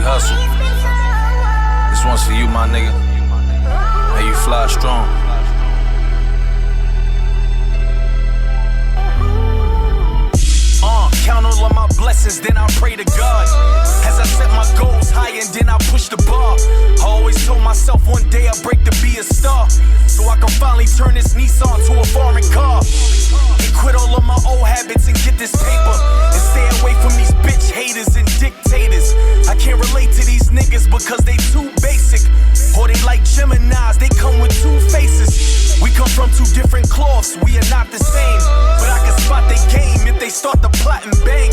hustle. This one's for you, my nigga. May you fly strong. Count all of my blessings, then I pray to God. As I set my goals high and then I push the bar. I always told myself one day I'll break to be a star, so I can finally turn this Nissan to a foreign car. And quit all of my old habits and get this paper. And stay away from these bitch haters and dictators. I can't relate to these niggas because they too basic. Or they like Geminis, they come with two faces. We come from two different cloths, we are not the same. But I can spot they game if they start to plot and bang.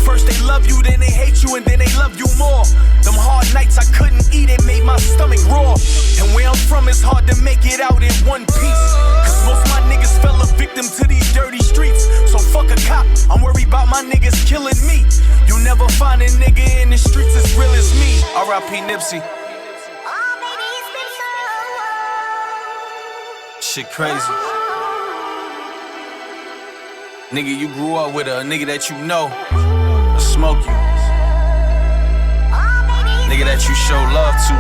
First they love you, then they hate you, and then they love you more. Them hard nights I couldn't eat, it made my stomach raw. And where I'm from, it's hard to make it out in one piece. Cause most of my niggas fell a victim to these dirty streets. So fuck a cop, I'm worried about my niggas killing me. You'll never find a nigga in the streets as real as me. R.I.P. Nipsey. Shit crazy. Nigga you grew up with, a nigga that you know will smoke you. Nigga that you show love to.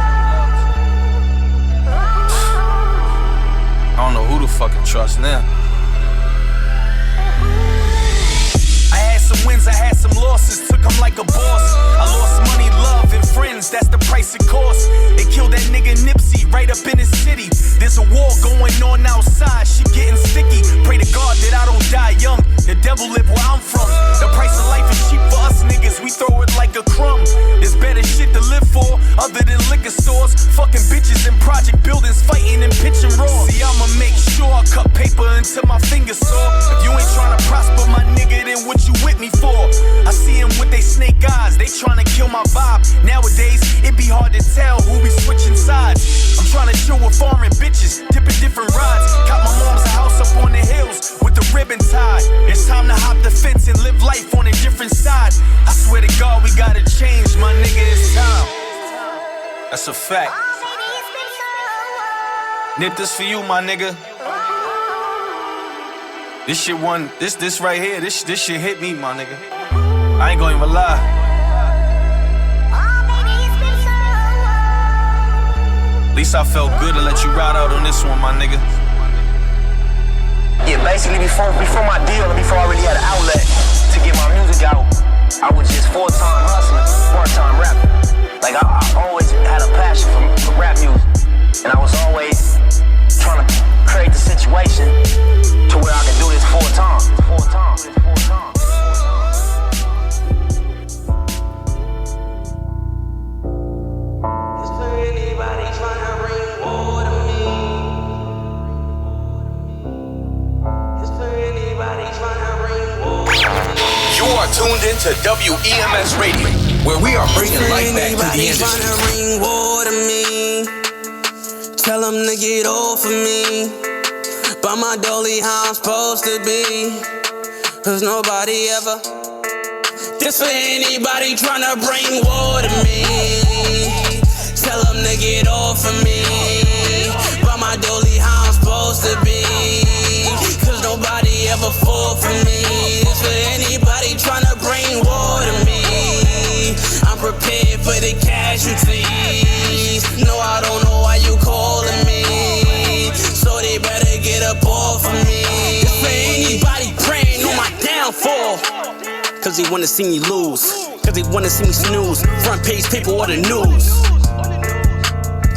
I don't know who to fucking trust now. I had some wins, I had some losses, took them like a boss. I lost money, love, and friends, that's the price it costs. They killed that nigga Nipsey right up in his city. There's a war going on outside, shit getting sticky. Pray to God that I don't die young, the devil live where I'm from. The price of life is cheap for us niggas, we throw it like a crumb. There's better shit to live for, other than liquor stores. Fucking bitches in project buildings, fighting and pitching raw. See, I'ma make sure I cut paper until my fingers sore. If you ain't tryna prosper, my nigga, then what you with me for? I see them with they snake eyes, they tryna kill my vibe. Nowadays, it be hard to tell who be switching sides. I'm tryna chill with foreign bitches, dipping different rides. Got my mom's a house up on the hills with the ribbon tied. It's time to hop the fence and live life on a different side. I swear to God, we gotta change, my nigga, it's time. That's a fact. Nip, this for you, my nigga. This shit this right here, this shit hit me, my nigga. I ain't gonna even lie. At least I felt good to let you ride out on this one, my nigga. Yeah, basically before my deal and before I really had an outlet to get my music out, I was just full-time hustling, part-time rapping. Like I always had a passion for rap music, and I was always trying to create the situation to where I can do this full-time. Tuned into WEMS Radio, where we are bringing life back to the industry. Ring water me, tell them to get off of me. By my dolly, how I'm supposed to be. Cause nobody ever. This for anybody tryna bring water me. Tell them to get off of me. By my dolly, how I'm supposed to be. Cause nobody ever fall for me. This for anybody tryna bring war to me. I'm prepared for the casualties. No, I don't know why you calling me. So they better get up off of me. This for anybody praying on my downfall. Cause they wanna see me lose. Cause they wanna see me snooze. Front page paper or the news.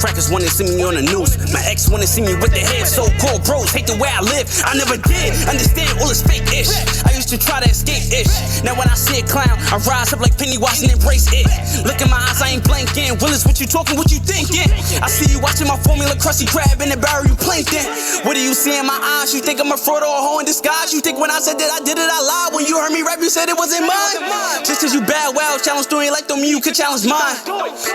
Crackers wanna see me on the news. My ex wanna see me with the head. So-called bros hate the way I live. I never did understand all this fake-ish. I used to try to escape-ish. Now when I see a clown, I rise up like Pennywise and embrace it. Look in my eyes, I ain't blanking. Willis, what you talking, what you thinking? I see you watching my formula, crusty crab in the barrel, you plankton. What do you see in my eyes? You think I'm a fraud or a hoe in disguise? You think when I said that I did it, I lied? When you heard me rap, you said it wasn't mine? Just cause you bad, wow, challenge story like don't mean you could challenge mine.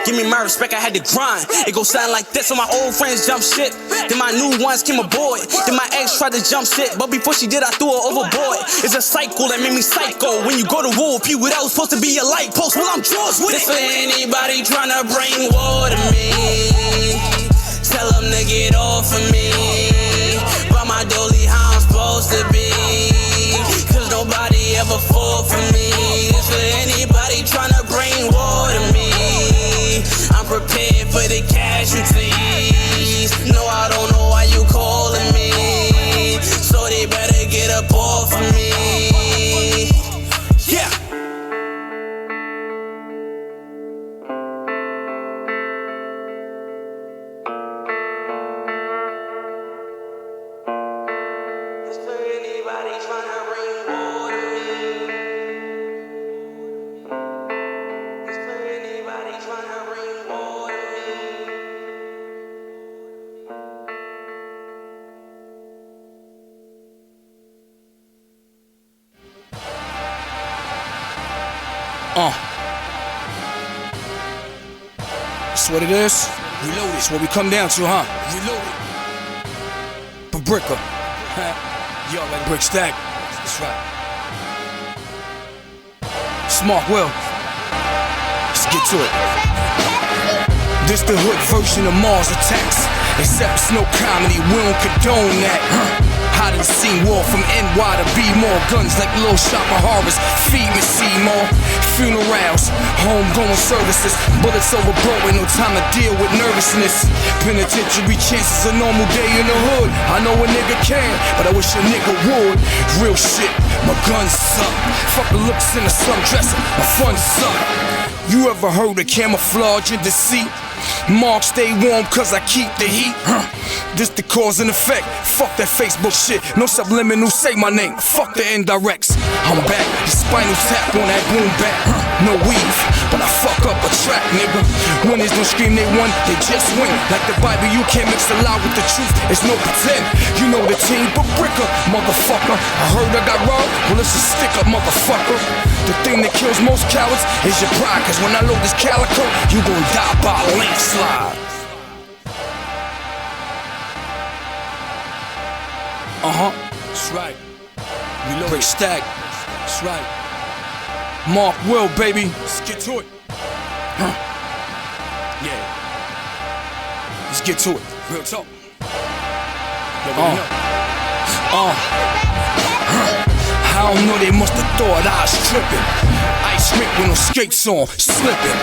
Give me my respect, I had to grind. It goes sound like this, so my old friends jump shit. Then my new ones came aboard. Then my ex tried to jump shit, but before she did, I threw her overboard. It's a cycle that made me psycho. When you go to war, people that was supposed to be your light post. Well, I'm Jaws with it. This for anybody tryna bring war to me. Tell them to get off of me. By my dolly, how I'm supposed to be. Cause nobody ever fall for me. This for anybody tryna bring war to me. That's what it is. Reloaded. That's what we come down to, huh? Reloaded. Pabrika. Yo, like Brick Stack. That's right. Smart Will. Let's get to it. This the hood version of Mars Attacks. Except it's no comedy, we don't condone that. Hot in the scene, war from NY to B. More guns like Lil Shopper Harvest. Feed me Seymour. Funerals, homegoing services. Bullets over Broadway, no time to deal with nervousness. Penitentiary chances, a normal day in the hood. I know a nigga can, but I wish a nigga would. Real shit, my guns suck. Fuck the looks in the slum dresser, my fun suck. You ever heard of camouflage and deceit? Mark stay warm cause I keep the heat. This the cause and effect. Fuck that Facebook shit. No subliminal, say my name. Fuck the indirects. I'm back. The spinal tap on that boom back. No weave, but I fuck up a track, nigga. Winners don't scream they won, they just win. Like the Bible, you can't mix the lie with the truth. It's no pretend. You know the team, but Bricker, motherfucker. I heard I got robbed. Well, it's a stick up, motherfucker. The thing that kills most cowards is your pride. Cause when I load this calico, you gon' die by a landslide. That's right. Reload. Brick Stack. That's right. Mark Will, baby. Let's get to it. Yeah. Let's get to it. Real talk. I don't know, they must have thought I was tripping. Ice rink with no skates on, slipping.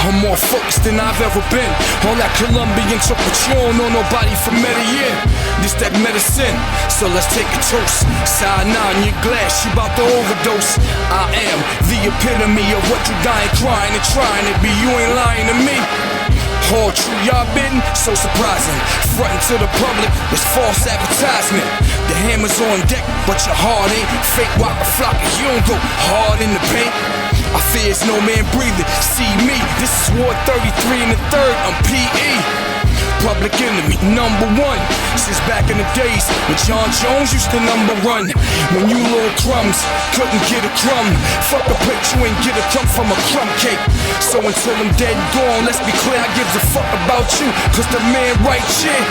I'm more focused than I've ever been. All that Colombian took, but you don't know nobody from Medellin. This that medicine, so let's take a toast. Cyanide in your glass, you about to overdose. I am the epitome of what you dying, crying and trying to be. You ain't lying to me. All true, y'all been so surprising. Frontin' to the public, it's false advertisement. The hammer's on deck, but your heart ain't. Fake waka flocka, you don't go hard in the paint. I fear it's no man breathing. See me, this is Ward 33 and the 3rd, I'm PE. Public enemy, number one. Since back in the days when John Jones used to number one. When you little crumbs couldn't get a crumb. Fuck a plate, you ain't get a crumb from a crumb cake. So until I'm dead and gone, let's be clear, I gives a fuck about you. Cause the man right here,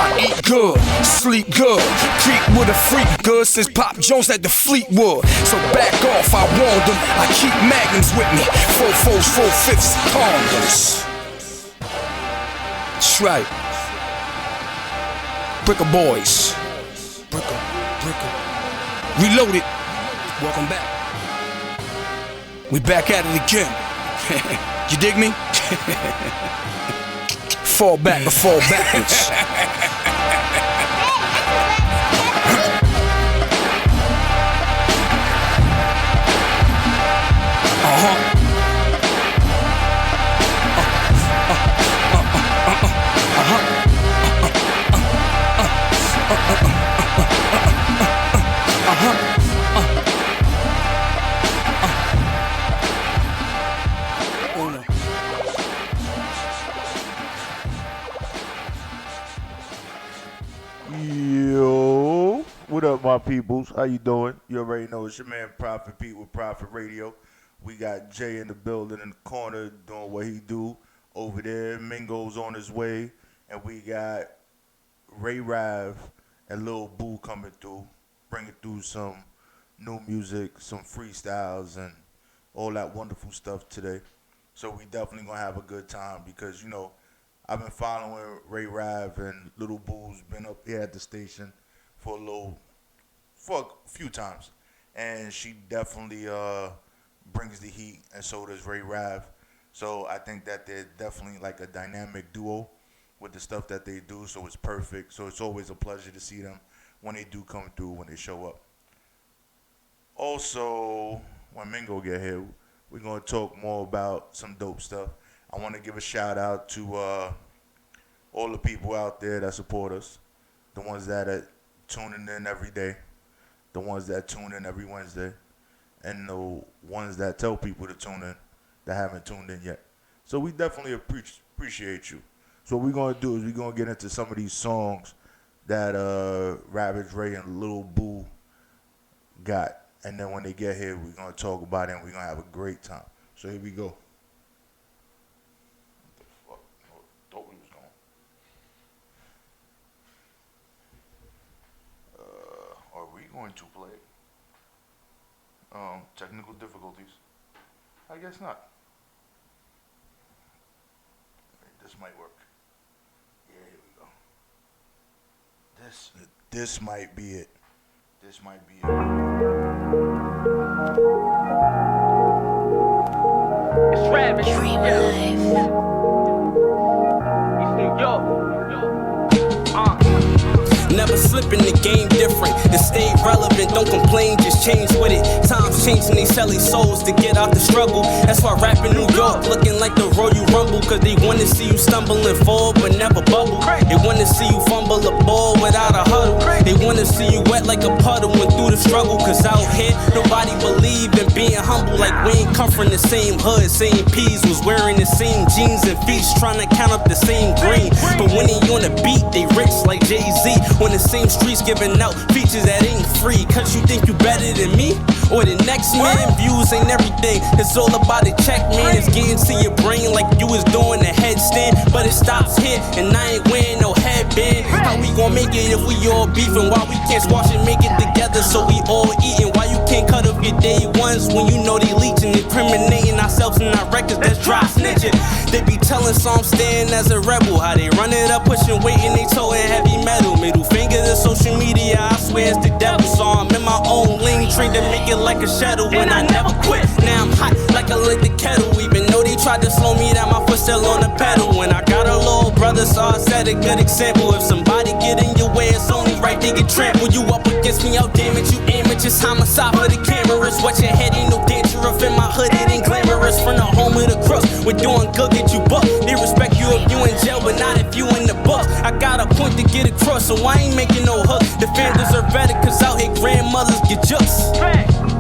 I eat good, sleep good, creep with a freak good since Pop Jones had the Fleetwood. So back off, I warned them, I keep magnums with me. 4/4s, 4/5s, condoms. That's right. Bricker Boys. Bricker. Reloaded. Welcome back. We back at it again. You dig me? Fall back or fall backwards. Yo, what up, my peoples? How you doing? You already know it's your man Prophet Pete with Prophet Radio. We got Jay in the building in the corner doing what he do over there. Mingo's on his way, and we got Ray Rav and Lil Boo coming through, bringing through some new music, some freestyles, and all that wonderful stuff today. So we definitely gonna have a good time because, you know, I've been following Ray Rav and Little Boo's been up here at the station for a few times, and she definitely brings the heat, and so does Ray Rav. So I think that they're definitely like a dynamic duo with the stuff that they do. So it's perfect. So it's always a pleasure to see them when they do come through, when they show up. Also, when Mingo get here, we're gonna talk more about some dope stuff. I want to give a shout out to all the people out there that support us, the ones that are tuning in every day, the ones that tune in every Wednesday, and the ones that tell people to tune in that haven't tuned in yet. So we definitely appreciate you. So what we're going to do is we're going to get into some of these songs that Ravage Ray and Lil Boo got. And then when they get here, we're going to talk about it and we're going to have a great time. So here we go. What the fuck? I thought we was going. Are we going to play? Technical difficulties. I guess not. This might work. Yeah, here we go. This might be it. This might be it. It's Ravage. Dream Life. East New York. Never slip in the game different and stay relevant. Don't complain, just change with it. Times changing, they selling souls to get out the struggle. That's why rap in New York looking like the Royal Rumble. Cause they wanna see you stumble and fall but never bubble. They wanna see you fumble a ball without a huddle. They wanna see you wet like a puddle went through the struggle. Cause out here, nobody believe in being humble. Like we ain't come from the same hood, same peas, was wearing the same jeans and feast, trying to count up the same green. But when they on the beat, they rich like Jay-Z. On the same streets giving out features that ain't free. Cause you think you better than me? Or the next man? Views ain't everything. It's all about the check, man. It's getting to your brain like you was doing a headstand. But it stops here, and I ain't wearing no headband. How we gon' make it if we all beefing? Why we can't squash and make it together so we all eating? Why you can't cut up your day ones when you know they leeching? Incriminating ourselves in our records, that's dry snitching. They be telling some staying as a rebel. How they run it up, pushing weight and they towing heavy metal. Middle finger to social media, I swear it's the devil. So I'm in my own lane, trained to make it like a shadow. And I never quit, now I'm hot like I lit the kettle. Even though they tried to slow me down, my foot still on the pedal. When I got a little brother, so I set a good example. If somebody get in your way, it's only right they get trampled. You up against me, I'll damage you, amateur's homicide for the cameras. Watch your head, ain't no danger if in my hood it ain't glamorous. From the home of the crooks, we're doing good, get you booked. They respect you if you in jail, but not if you in the books. I got a point to get across, so I ain't making no hook. The fans deserve better, cause out here grandmothers get jokes.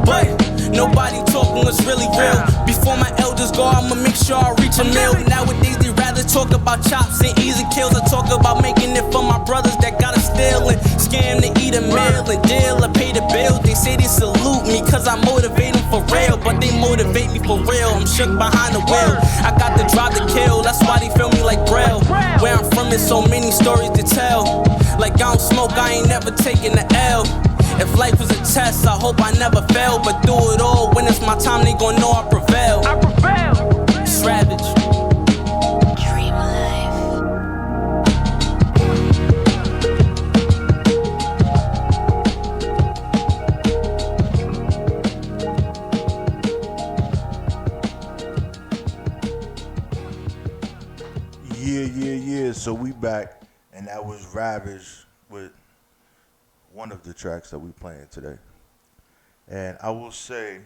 But nobody talking what's really real. Before my elders go, I'ma make sure I reach a meal. Nowadays they rather talk about chops and easy kills. I talk about making it for my brothers that gotta steal and scam to eat a meal and deal and pay the bills. They say they salute me cause I motivate them for real, but they motivate me for real. I'm shook behind the wheel. I got the drive to kill, that's why they feel me like Braille. Where I'm from, there's so many stories to tell. Like I don't smoke, I ain't never taking the L. If life was a test, I hope I never fail. But through it all, when it's my time, they gon' know I prevail. It's Ravage. Dream Life. Yeah. So we back, and that was Ravage with one of the tracks that we playing today. And I will say,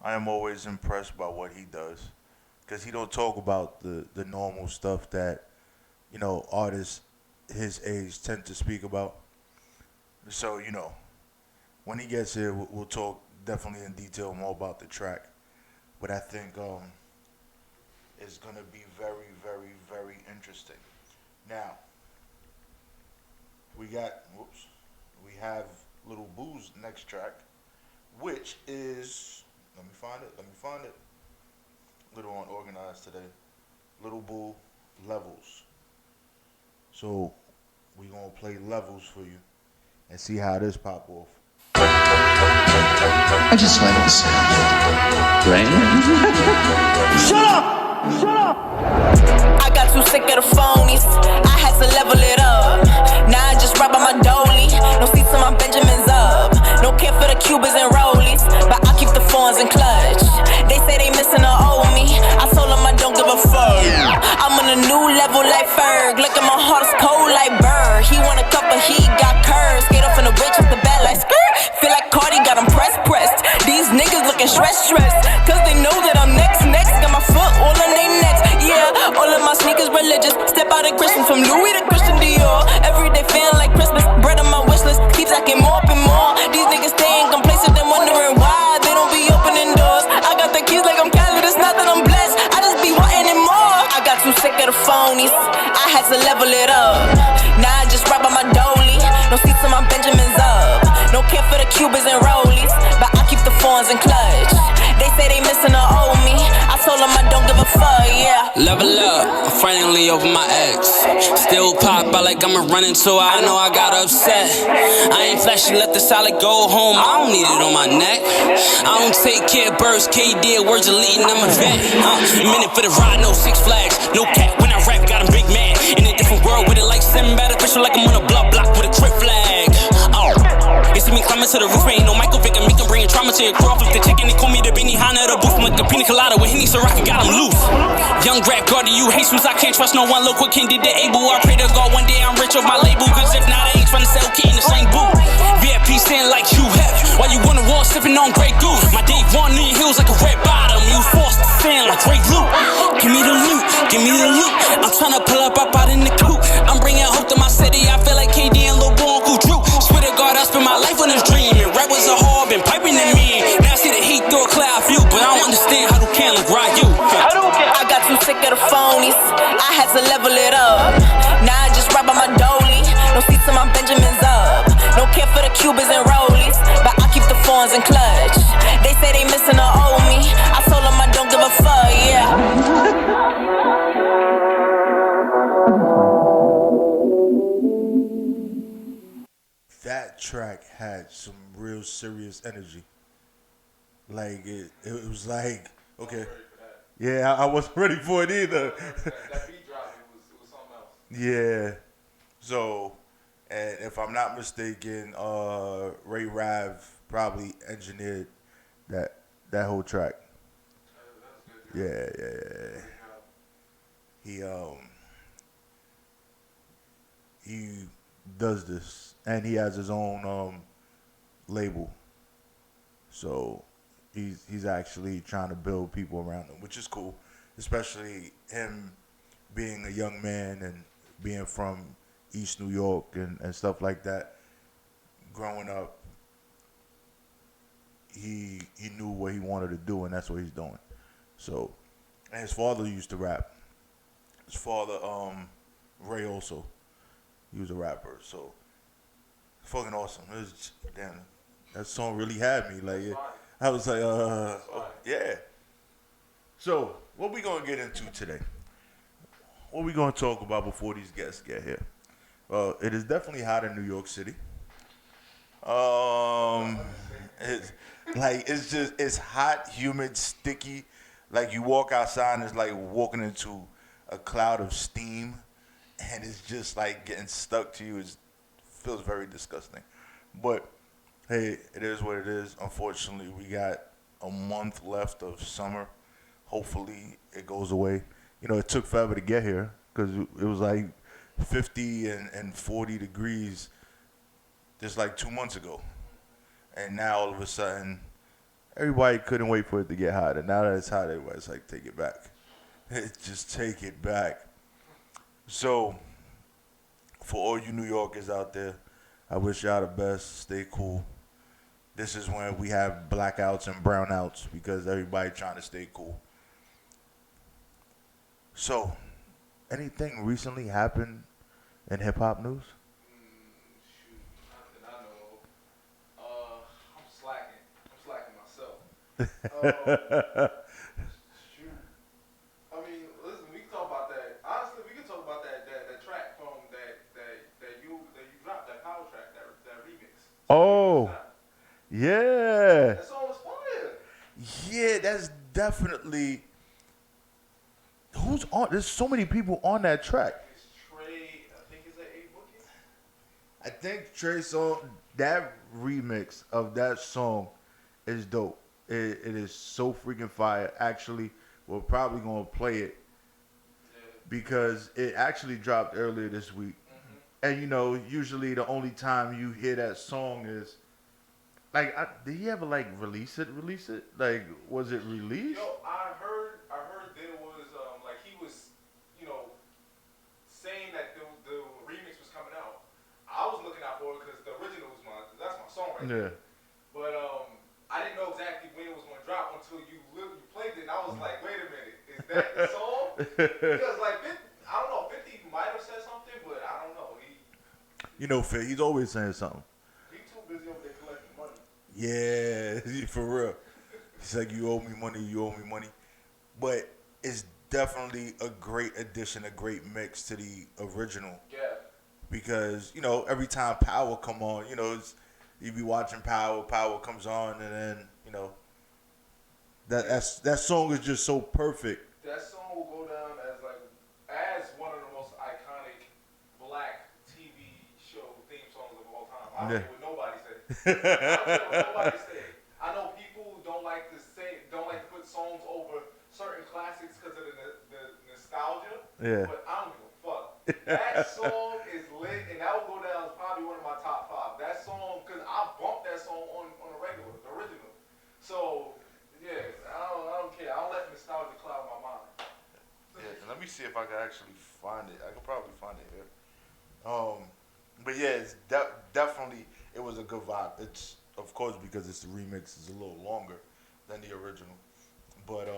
I am always impressed by what he does, because he don't talk about the normal stuff that, you know, artists his age tend to speak about. So, you know, when he gets here, we'll talk definitely in detail more about the track. But I think it's going to be very, very, very interesting. Now, we have Little Boo's next track, which is, let me find it. Little unorganized today. Little Boo, Levels. So we gonna play Levels for you and see how this pop off. I just like the sound of rain. Shut up! I got too sick of the phonies. I had to level it up. Now I just rap on my dolly. No seats on my Benjamins up. No care for the Cubans and Rollies, but I keep the phones in clutch. They say they missing or owe me. I told them I don't give a fuck. I'm on a new level like Ferg. Look at my heart, it's cold like Burr. He want a cup, but he got curves. Skate off in the bitch with the bad like skirt. Feel like Cardi got him pressed. These niggas looking stressed. Cause they know that I'm next. Got my foot all on their necks. Yeah, all of my sneakers religious. Step out of Christian, from Louis to Christian Dior. Every day feeling like Christmas. Bread on my wish list keeps stacking more up and more. These niggas staying complacent and wondering why they don't be opening doors. I got the keys like I'm Khaled. It's not that I'm blessed, I just be wanting it more. I got too sick of the phonies. I had to level it up. Now I just rap on my dolly. No seats on my Benjamins up. No care for the Cubans and Rollies, but I keep the phones in clutch. They say they missing or owe me. I a fuck, yeah. Level up, I'm finally over my ex. Still pop out like I'ma run into her, I know I got upset. I ain't flashy, let the solid go home, I don't need it on my neck. I don't take care of birds, KD, words deleting, I'm a vet. Minute for the ride, no Six Flags, no cat. When I rap, got him big mad. In a different world with it like Sinbad official, like I'm on a block with a crip flag. You see me climbing to the roof, ain't no Michael Vick and me can bring trauma to your crew. Flip the chicken, they call me the Benny Hanna, the booth. I'm like a pina colada with Henny Siraki, got him loose. Young rap guardian, you hate I can't trust no one. Look what King did to Abel. I pray to God one day I'm rich off my label. Cause if not, I ain't trying to sell key in the same booth. VIP stand like you have. While you on the wall sipping on Grey Goose. My Dave Vaughn knee heels like a red bottom. You forced to stand like Grey Loot. Give me the loot, give me the loot. I'm trying to pull up out in the coupe. I'm bringing hope to my city. I feel like KD and Lil Bo Uncle Drew. Swear to God, I spent my life on this dream. And rap was a hard, been piping to me. Now I see the heat through a cloud view. But I don't understand how to can like Ryu. I got too sick of the phonies. I had to level it up. Now I just rap on my dolly. No seats on my Benjamins up. No care for the Cubans and Rollies. But I keep the phones in clutch. They say they missing or owe me. I told them I don't give a fuck, yeah. That track had some real serious energy. Like it was like, okay. Yeah, I wasn't ready for it either. That beat drop, it was something else. Yeah. So, and if I'm not mistaken, Ray Rav probably engineered that whole track. Yeah. He does this, and he has his own label. So he's actually trying to build people around him, which is cool, especially him being a young man and being from East New York and stuff like that. Growing up, he knew what he wanted to do, and that's what he's doing. So, and his father used to rap. His father, Ray, also, he was a rapper. So, fucking awesome. It was, damn, that song really had me. Like, I was like, yeah. So, what we gonna get into today? What we gonna talk about before these guests get here? Well, it is definitely hot in New York City. It's hot, humid, sticky. Like you walk outside and it's like walking into a cloud of steam, and it's just like getting stuck to you. It feels very disgusting. But hey, it is what it is. Unfortunately, we got a month left of summer. Hopefully, it goes away. You know, it took forever to get here because it was like 50 and 40 degrees just like 2 months ago. And now all of a sudden, everybody couldn't wait for it to get hot. And now that it's hot, everybody's like, take it back. Just take it back. So, for all you New Yorkers out there, I wish y'all the best. Stay cool. This is when we have blackouts and brownouts because everybody trying to stay cool. So, anything recently happened in hip-hop news? Shoot, not that I know of. I'm slacking myself. Shoot. I mean, listen, we can talk about that. Honestly, we can talk about that track from that you dropped, that power track, that remix. Oh, yeah. That song was fire. Yeah, that's definitely. Who's on? There's so many people on that track. It's Trey, I think it's A-Boogie. I think Trey song, that remix of that song is dope. It is so freaking fire. Actually, we're probably going to play it because it actually dropped earlier this week. Mm-hmm. And, you know, usually the only time you hear that song is, like, did he ever, like, release it? Like, was it released? Yo, I heard that it was, like, he was, you know, saying that the remix was coming out. I was looking out for it because the original was that's my song right there. But I didn't know exactly when it was going to drop until you played it. And I was like, wait a minute, is that the song? Because like, I don't know, 50 might have said something, but I don't know. You know, Fit, he's always saying something. He's too busy over there collecting money. Yeah, for real. He's like, you owe me money. But it's definitely a great addition, a great mix to the original. Yeah. Because, you know, every time Power come on, you know, you be watching Power comes on, and then, you know, that song is just so perfect. That song will go down as one of the most iconic black TV show theme songs of all time. I don't care what nobody say. I know people don't like to put songs over certain classics because of the nostalgia. Yeah. But I don't give a fuck. That song is lit, and that will go down as probably one of my top 5. That song, because I bumped that song on the original. So, yeah, I don't care. I don't let nostalgia cloud my mind. Yeah, and let me see if I can actually find it. I could probably find it here. But yeah, it's definitely, it was a good vibe. It's, of course, because it's the remix, it's a little longer than the original. But,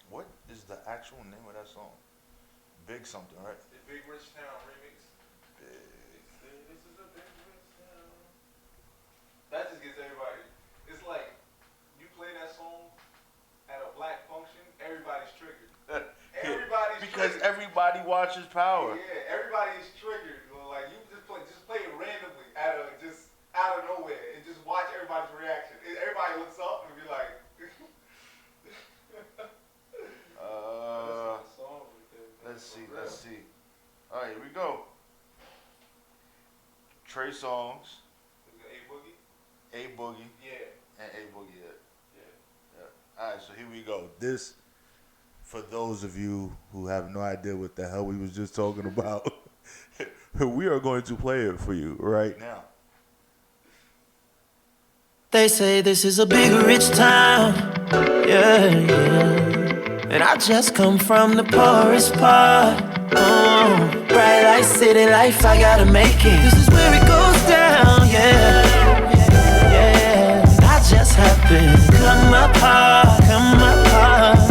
what is the actual name of that song? Big something, right? The Big Rich Town remix. Big. This is a Big Rich Town. That just gets everybody. It's like you play that song at a black function, everybody's triggered. Because everybody watches Power. Yeah, everybody is triggered. Like you just play it randomly just out of nowhere and just watch everybody's reaction. Everybody looks up and be like. Let's see. All right, here we go. Trey Songz. A Boogie. Yeah. And A Boogie. Yeah. All right, so here we go. This, for those of you who have no idea what the hell we was just talking about, we are going to play it for you right now. They say this is a big rich town, yeah. And I just come from the poorest part. Bright light city life, I gotta make it. This is where it goes down, yeah. I just happen to come apart.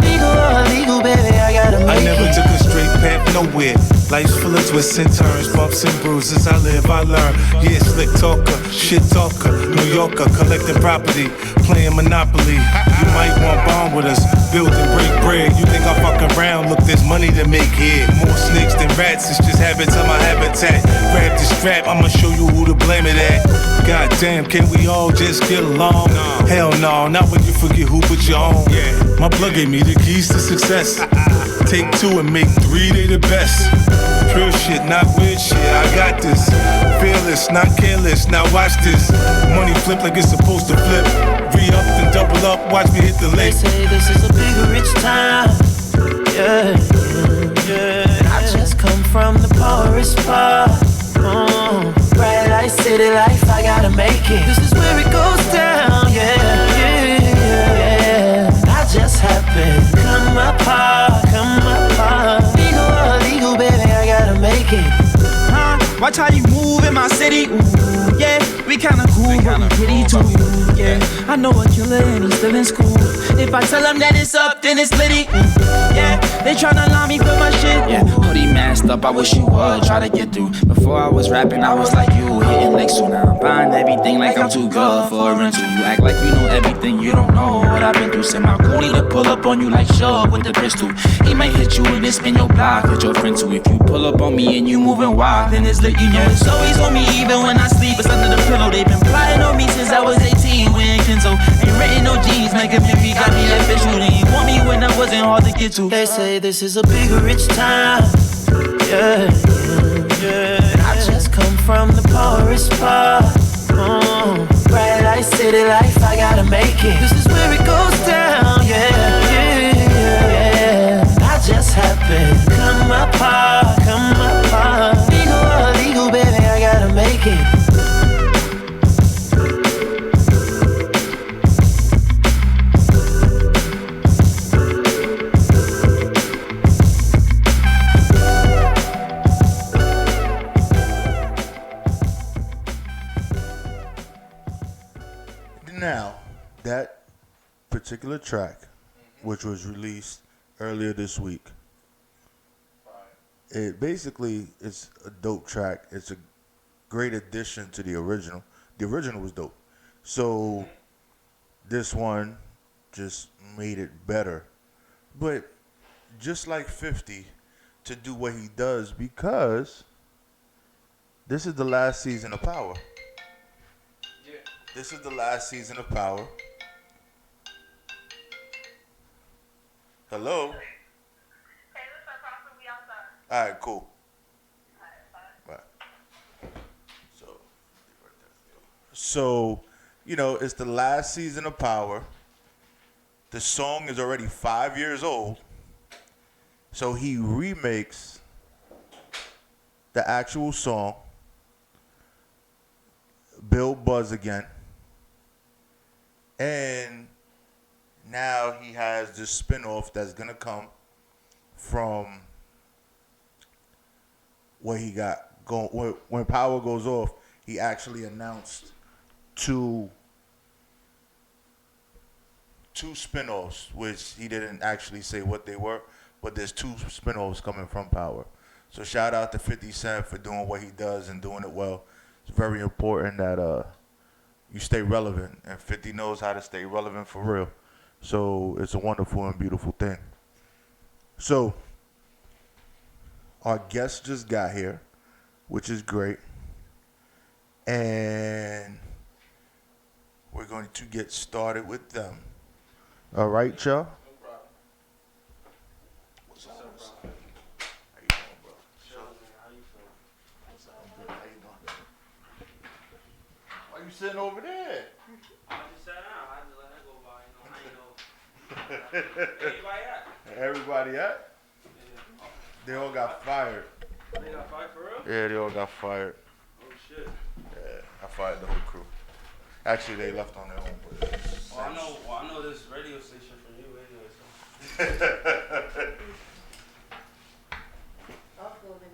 Legal or illegal, baby, I gotta make it. I never took a straight path nowhere. Life's full of twists and turns, bumps and bruises. I live, I learn. Yeah, slick talker, shit talker, New Yorker, collecting property, playing Monopoly. You might want bond with us, build and break bread. You think I fuck around? Look, there's money to make here. More snakes than rats, it's just habits of my habitat. Grab the strap, I'ma show you who to blame it at. Goddamn, can we all just get along? Hell no, not when you forget who put you on. My blood gave me the keys to success. Take 2 and make 3, they the best. Pure shit, not weird shit, I got this. Fearless, not careless, now watch this. Money flip like it's supposed to flip. Re-up and double up, watch me hit the lake. They say this is a big rich town, yeah. And I just come from the poorest part. Bright light city life, I gotta make it. This is where it goes down, yeah. I just happen to come apart. Legal or illegal, baby, I gotta make it. Watch how you move in my city, ooh, yeah. We kinda cool, but we pretty too, yeah. I know a killer and he's still in school. If I tell him that it's up, then it's litty, yeah. They tryna line me for my shit, yeah. Hoodie masked up, I wish you would try to get through. Before I was rapping, I was like you, hitting licks, so now I'm buying everything like I'm too good for a rental. You act like you know everything, you don't know what I've been through. Send my coolie to pull up on you like sure with the pistol. He might hit you and then spin your block, hit your friend too. If you pull up on me and you moving wild, then it's lit, you know it's always on me even when I sleep. It's under the pillow. They've been plotting on me since I was 18. Wearing Kenzo, ain't renting no jeans, making me got me official. They ain't want me when I wasn't hard to get to. They say this is a big rich town, yeah. And I just come from the poorest part. Bright light city life, I gotta make it. This is where it goes down, yeah. I just happen to come apart. Legal or illegal, baby, I gotta make it. Now, that particular track, which was released earlier this week, it basically is a dope track. It's a great addition to the original. The original was dope. So this one, just made it better. But just like 50, to do what he does, because this is the last season of Power. Yeah. This is the last season of Power. Hello? All right, cool. Right. So, you know, it's the last season of Power. The song is already 5 years old. So he remakes the actual song, Bill Buzz again. And now he has this spinoff that's going to come from what he got going. When Power goes off, he actually announced two spinoffs, which he didn't actually say what they were, but there's two spinoffs coming from Power. So shout out to 50 Cent for doing what he does and doing it well. It's very important that you stay relevant, and 50 knows how to stay relevant for real. So it's a wonderful and beautiful thing. So our guests just got here, which is great. And we're going to get started with them. All right, y'all? No problem. What's up, bro? How you doing, bro? How you feel? What's up, bro? How you doing? Why you sitting over there? I just sat down. I just let her go by. I ain't know. Everybody at? Everybody at? Yeah. They all got fired. They got fired for real? Yeah, they all got fired. Oh shit. Yeah, I fired the whole crew. Actually, they left on their own. But I know this radio station from you anyway. So.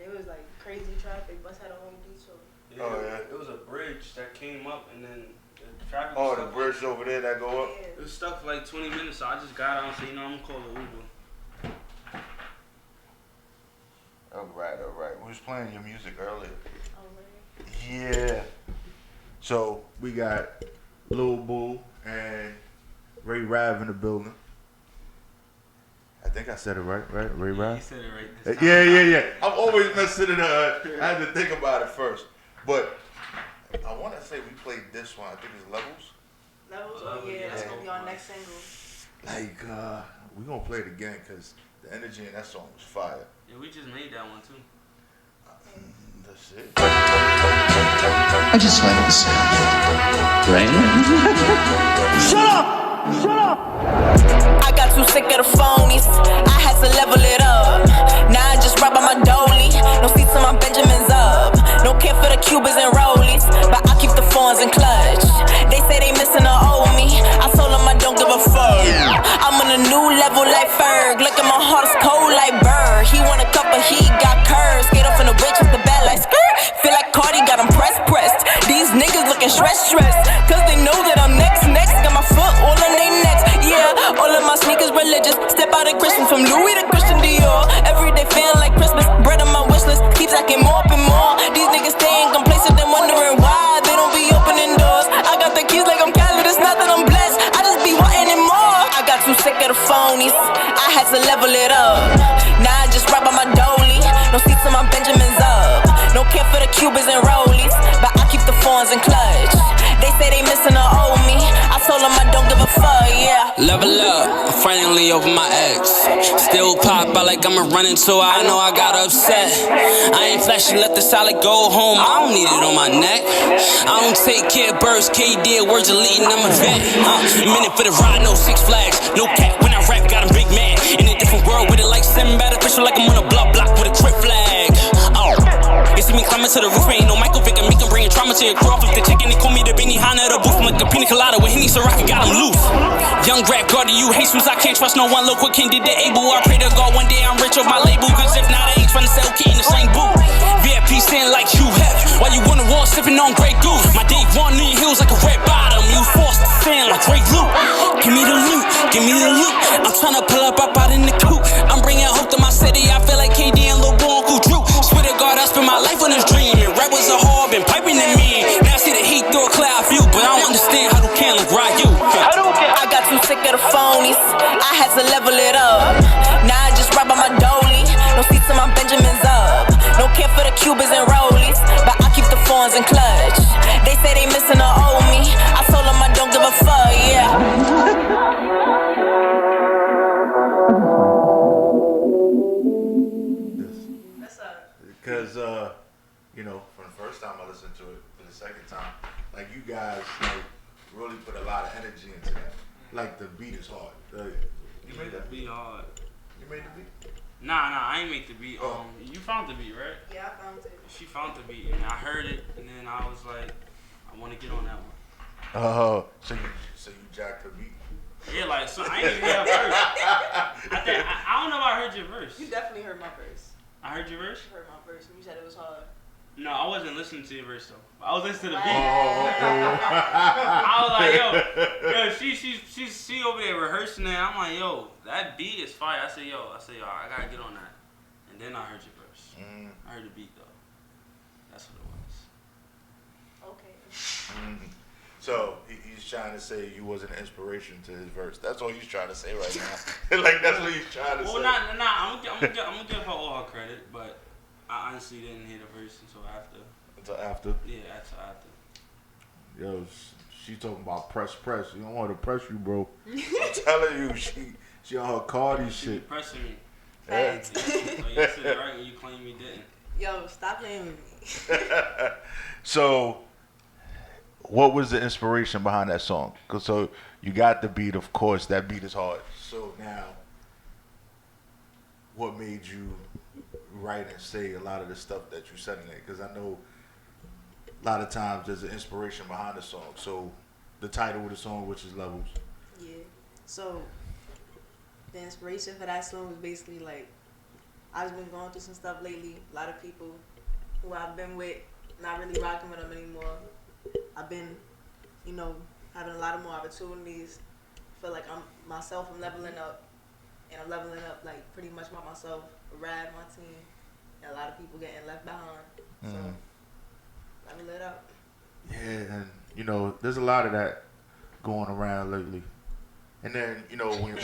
It was like crazy traffic. Bus had a whole detour. Yeah, oh yeah. It was a bridge that came up and then the traffic. Oh, the bridge over there that go up. Yeah. It was stuck for like 20 minutes, so I just got out and said, you know, I'm gonna call the Uber. All right. We was playing your music earlier. Oh, really? Yeah. So we got Lil Boo and Ray Rav in the building. I think I said it right? Ray Rav? You said it right this time. Yeah. I'm always messing it up. I had to think about it first. But I want to say we played this one. I think it's Levels. Levels? Oh, yeah. That's going to be our next single. Like, we're going to play it again because the energy in that song was fire. Yeah, we just made that one too. That's it. I just like the sound. Rain? Shut up! I got too sick of the phonies. I had to level it up. Now I just rub on my dolly. No seats on my Benjamins up. No care for the Cubans and Rollies, but I keep the phones in clutch. They say they missing the old me. I told them I don't give a fuck. I'm on a new level like Ferg. Look at my heart, it's cold like Bird. He want a cup, but he got curves. Skate off in the bitch with the bad like skirt. Feel like Cardi got him pressed. These niggas looking stressed. Cause they know that I'm next. Got my foot all on their necks. Yeah, all of my sneakers religious. Step out of Christian from Louis to Christian Dior. Every day feeling like Christmas. Bread on my wish list keeps acting more up and more. These niggas staying complacent, then wondering why they don't be opening doors. I got the keys like I'm Khaled. It's not that I'm blessed. I just be wanting it more. I got too sick of the phonies. I had to level it up. Now I just rub on my dolly. No seats on my Benjamins up. No care for the Cubans and Rollies, but I keep the phones in clutch. They say they missing the old me. I told them I don't give a fuck, yeah. Level up, finally over my ex. Still pop out like I'ma run into her. I know I got upset. I ain't flashy, let the salad go home. I don't need it on my neck. I don't take care of birds, KD, words are leading, I'm a vet. Minute for the ride, no Six Flags. No cap when I rap, got him big mad. In a different world with it like Sinbad. Official like I'm on a block with a crip flag. You see me climbing to the roof, ain't no Michael Vick, and me can bring trauma to your crop. Flip the chicken, they call me the Benihana of the booth. I'm like a pina colada with Henny Siraki, got him loose. Young rap god to you, Jesus, I can't trust no one. Look what King did to Abel. I pray to God one day I'm rich off my label. Cause if not, I ain't trying to sell key in the same booth. VIP stand like you have. While you on the wall sipping on Grey Goose. My day one in heels like a red bottom. You forced to stand like Grey Loot. Give me the loot, give me the loot. I'm trying to pull up out in the coupe. I'm bringing hope to my city. I feel like KD and Lil Bo Uncle Drew. Swear to God, I spent my life on this dream. And rap was a hard, been piping in me. Now I see the heat through a cloud view, but I don't understand how do can look right you. I got too sick of the phone. Like you guys like really put a lot of energy into that. Like the beat is hard. You made that beat hard. You made the beat? Nah, I ain't make the beat. You found the beat, right? Yeah, I found it. She found the beat, and I heard it, and then I was like, I want to get on that one. Oh, so you jacked the beat? Yeah, like so I ain't even hear her verse. I don't know if I heard your verse. You definitely heard my verse. I heard your verse? You heard my verse. You said it was hard. No, I wasn't listening to your verse though. I was listening to the beat. I was like, yo, she over there rehearsing it. I'm like, yo, that beat is fire. I said, yo, I gotta get on that. And then I heard your verse. I heard the beat though. That's what it was. Okay. So he's trying to say you was an inspiration to his verse. That's all he's trying to say right now. Like that's what he's trying to say. Well, I'm gonna give her all her credit, but I honestly didn't hear the verse until after. Until after? Yeah, until after. Yo, she talking about press. You don't want to press you, bro. I'm telling you, she on her Cardi shit. She pressing me. Yeah. So you said it right and you claim you didn't. Yo, stop playing with me. So, what was the inspiration behind that song? Cause so you got the beat, of course. That beat is hard. So now, what made you write and say a lot of the stuff that you said in it? Because I know a lot of times there's an inspiration behind the song. So the title of the song, which is Levels. Yeah. So the inspiration for that song was basically like, I've been going through some stuff lately. A lot of people who I've been with, not really rocking with them anymore. I've been, having a lot of more opportunities. I feel like I'm leveling up. And I'm leveling up like pretty much by myself, Rad, my team, and a lot of people getting left behind. So level it up. Yeah, and there's a lot of that going around lately. And then when you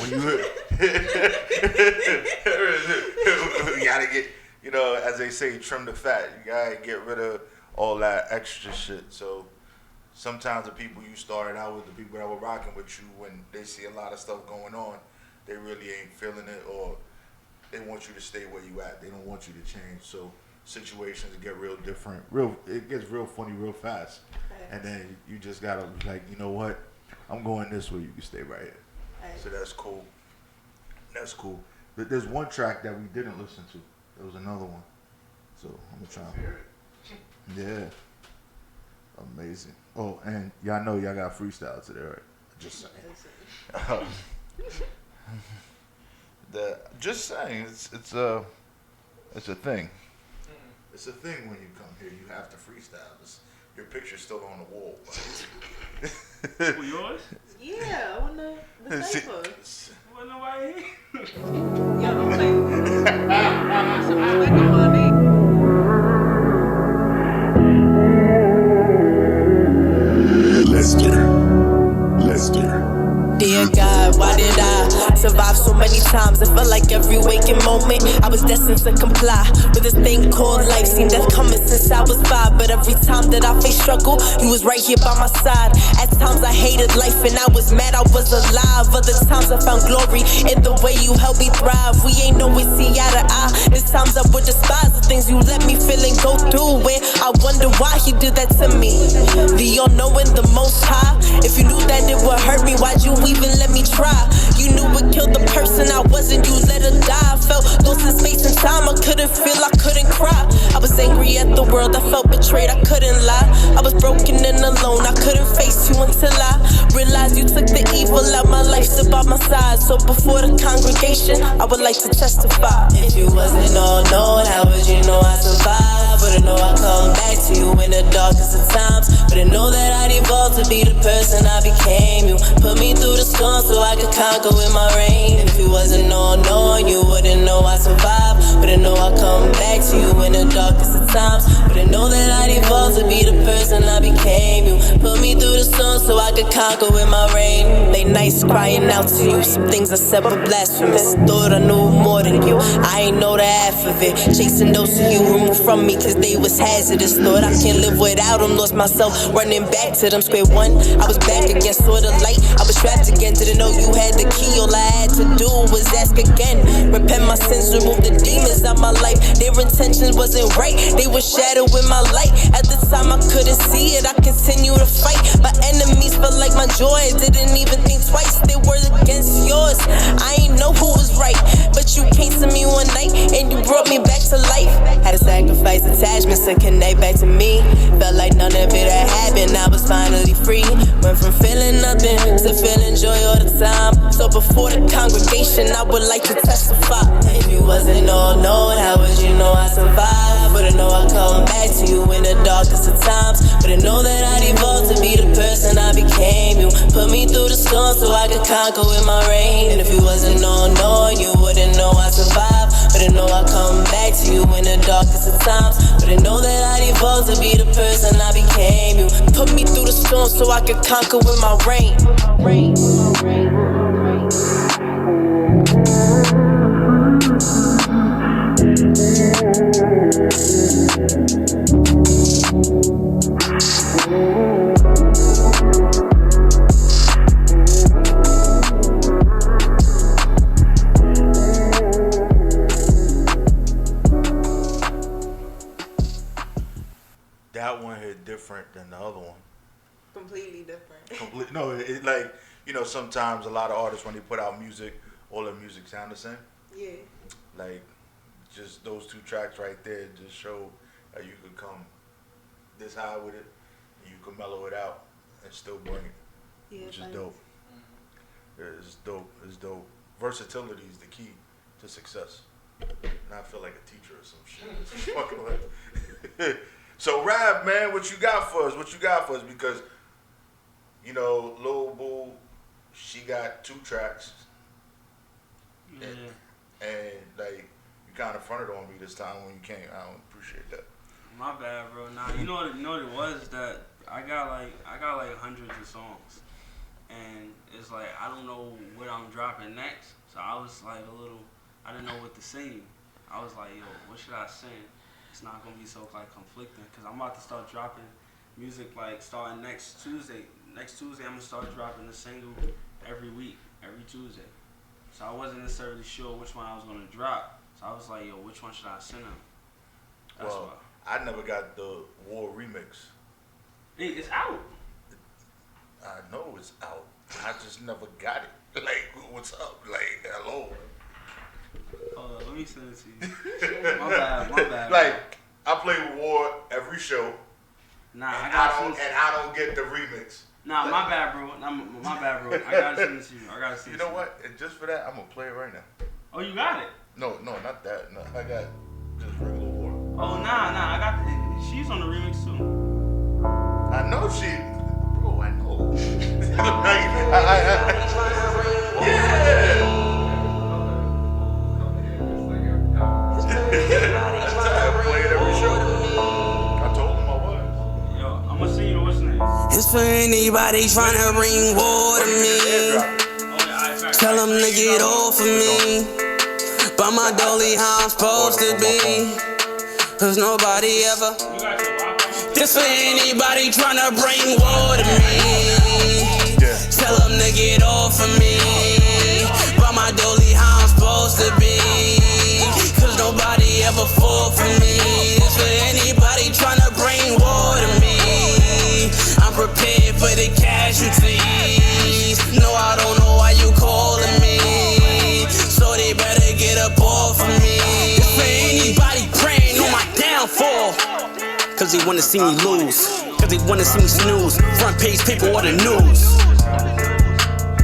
you gotta get as they say, trim the fat. You gotta get rid of all that extra shit. So sometimes the people you started out with, the people that were rocking with you, when they see a lot of stuff going on, they really ain't feeling it, or they want you to stay where you at. They don't want you to change. So situations get real different. It gets real funny real fast. Right. And then you just gotta be like, you know what? I'm going this way. You can stay right here. Right. So that's cool. That's cool. But there's one track that we didn't listen to. There was another one. So I'm gonna try. Yeah. Amazing. Oh, and y'all know y'all got freestyle today, right? Just saying. Just saying, it's a thing. It's a thing when you come here. You have to freestyle. Your picture's still on the wall. Who, yours? Yeah, I wanna the cipher. Wasn't nobody here. Yo, don't play. Some respect on my name. Lester. Dear God, why did I survive so many times? It felt like every waking moment I was destined to comply with this thing called life. Seen death coming since I was 5, but every time that I faced struggle, you was right here by my side. At times I hated life and I was mad I was alive. Other times I found glory in the way you helped me thrive. We ain't always see eye to eye. There's times I would despise the things you let me feel and go through, where I wonder why he did that to me. The all-knowing, the most high. If you knew that it would hurt me, why'd you even let me try? You knew it killed the person I wasn't, you let her die. I felt lost in space and time, I couldn't feel, I couldn't cry. I was angry at the world, I felt betrayed, I couldn't lie. I was broken and alone, I couldn't face you until I realized you took the evil out my life, stood by my side. So before the congregation, I would like to testify. If you wasn't all known, how would you know I survived? Wouldn't know I come back to you in the darkest of times. Wouldn't know that I'd evolve to be the person I became. You put me through the storm so I could conquer with my rain. If you wasn't all knowing, you wouldn't know I survived. Wouldn't know I come back to you in the darkest of times. Wouldn't know that I'd evolve to be the person I became. You put me through the storm so I could conquer with my rain. Late nights crying out to you, some things I said were blasphemous. Thought I knew more than you, I ain't know the half of it. Chasing those of you removed from me cause they was hazardous. Thought I can't live without them, lost myself running back to them. Square one, I was back again, saw the light, I was trapped again. Didn't know you had the key, all I had to do was ask again. Repent my sins, remove the demons out my life. Their intentions wasn't right, they were shadowing my light. At the time I couldn't see it, I continue to fight. My enemies felt like my joy, didn't even think twice. They were against yours, I ain't know who was right. But you came to me one night, and you brought me back to life. Had to sacrifice attachments to connect back to me. Felt like none of it had happened, I was finally free. Went from feeling nothing to feeling joy all the time. So before the congregation, I would like to testify. If you wasn't all knowing, how would you know I survived? Wouldn't know I come back to you in the darkest of times. Wouldn't know that I'd evolve to be the person I became. You put me through the storm so I could conquer with my rain. And if you wasn't all knowing, you wouldn't know I survived. Wouldn't know I come back to you in the darkest of times. Wouldn't know that I'd evolve to be the person I became. You put me through the storm so I could conquer with my rain. That one hit different than the other one. Completely different. No, it like, you know, sometimes a lot of artists when they put out music, all their music sound the same. Yeah. Like, just those two tracks right there just show how you could come this high with it, and you can mellow it out and still bring it, Yeah, which is dope. It's dope. It's dope. Versatility is the key to success. And I feel like a teacher or some shit. Just fucking like. So, Rav, man, what you got for us? What you got for us? Because, you know, Lil Boo, she got 2 tracks. Yeah. And like, you kind of fronted on me this time when you came. I don't appreciate that. My bad, bro. Nah, you know what it was, that I got like hundreds of songs, and it's like I don't know what I'm dropping next. So I was like I didn't know what to sing. I was like, yo, what should I sing? It's not gonna be so like conflicting, cause I'm about to start dropping music like starting next Tuesday. Next Tuesday I'm gonna start dropping a single every week, every Tuesday. So I wasn't necessarily sure which one I was gonna drop. So I was like, yo, which one should I send him? That's why. I never got the War remix. Hey, it's out. I know it's out. I just never got it. Like, what's up? Like, hello. Let me send it to you. My bad. Like, I play with War every show. Nah, I don't get the remix. Nah, like, my bad, bro. I gotta send it to you. You know what? And just for that, I'm gonna play it right now. Oh, you got it? No, not that. No, I got just regular War. Oh, nah. I got she's on the remix too. I know she. Bro, I know. Yeah. It's for anybody tryna bring war to me. Tell them to get off of me. By my dolly how I'm supposed to be. Cause nobody ever. This for anybody tryna bring war to me. Tell them to get off of me. By my dolly how I'm supposed to be. Cause nobody ever fought for me. This for anybody tryna bring war to me. I'm prepared for the casualties. No, I don't know why you calling me. So they better get up off of me. This for anybody praying on my downfall. Cause they wanna see me lose. Cause they wanna see me snooze. Front page paper or the news.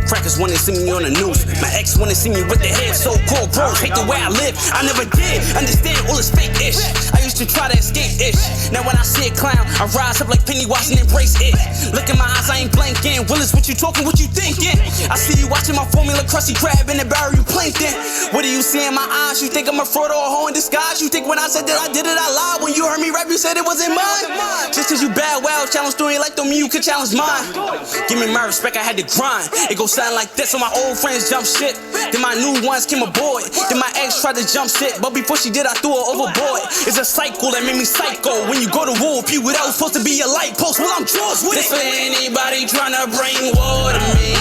Crackers wanna see me on the news. My ex wanna see me with the head. So-called bros hate the way I live. I never did understand all this fake-ish. I used to try to escape-ish. Now when I see a clown, I rise up like Pennywise and embrace it. Look in my eyes, I ain't blanking. Willis, what you talking, what you thinking? I see you watching my formula, crusty crab in the barrel, you plankton. What do you see in my eyes? You think I'm a fraud or a hoe in disguise? You think when I said that I did it, I lied? When you heard me rap, you said it wasn't mine? Just cause you bad, well, challenge doing like don't mean you could challenge mine. Give me my respect, I had to grind. It goes sound like this, so my old friends jump shit. Then my new ones came aboard. Then my ex tried to jump shit, but before she did, I threw her overboard. It's a cycle that made me psycho. When you go to war, people that was supposed to be your light post, well, I'm Jaws with it. This for anybody tryna bring war to me.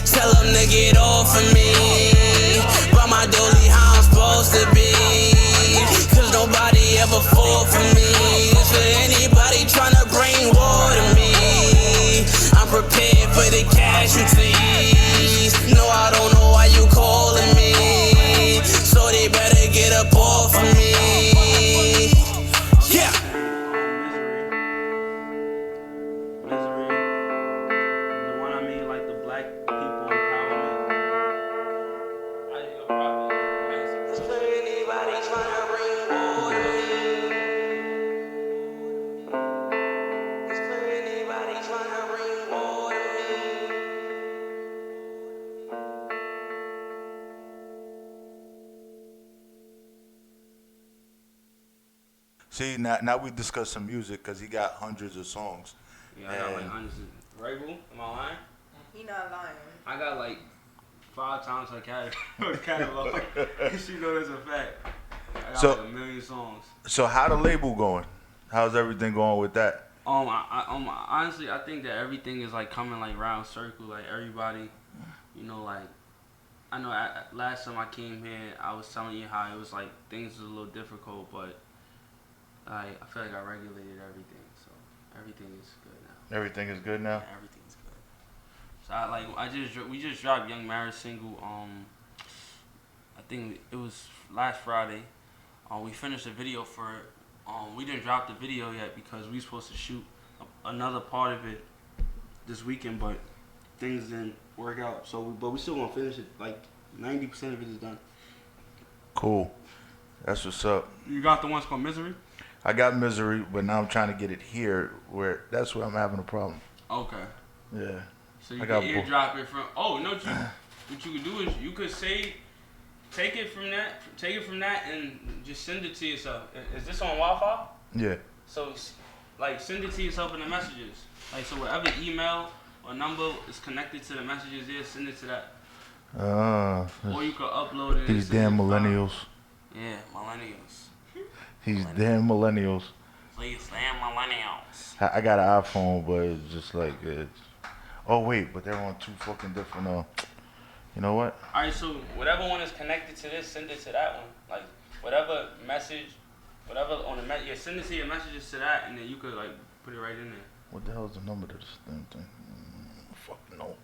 Tell them to get off of me. By my dolly, how I'm supposed to be. See, now we discussed some music because he got hundreds of songs. Yeah, I got like hundreds. Right, boo? Am I lying? He not lying. I got like 5 times her catalog. She know that's a fact. I got like a million songs. So how the label going? How's everything going with that? Honestly, I think that everything is like coming like round circle. Like everybody, you know, like I know last time I came here, I was telling you how it was like things was a little difficult, but I feel like I regulated everything, so everything is good now. Everything is good now? Yeah, everything's good. So we just dropped Young Marriage single. I think it was last Friday. We finished the video for it. We didn't drop the video yet because we supposed to shoot another part of it this weekend, but things didn't work out. But we still gonna finish it. Like 90% of it is done. Cool. That's what's up. You got the ones called Misery? I got Misery, but now I'm trying to get it here that's where I'm having a problem. Okay. Yeah. So you can airdrop it from. Oh, no! What you could do is you could take it from that, and just send it to yourself. Is this on Wi-Fi? Yeah. So, like, send it to yourself in the messages. Like, so whatever email or number is connected to the messages there, send it to that. Or you could upload it. These damn millennials. Yeah, millennials. These damn millennials. These damn millennials. I got an iPhone, but it's just like oh wait, but they're on 2 fucking different. You know what? All right, so whatever one is connected to this, send it to that one. Like whatever message, whatever on the send it to your messages to that, and then you could like put it right in there. What the hell is the number to this damn thing? Fuck no.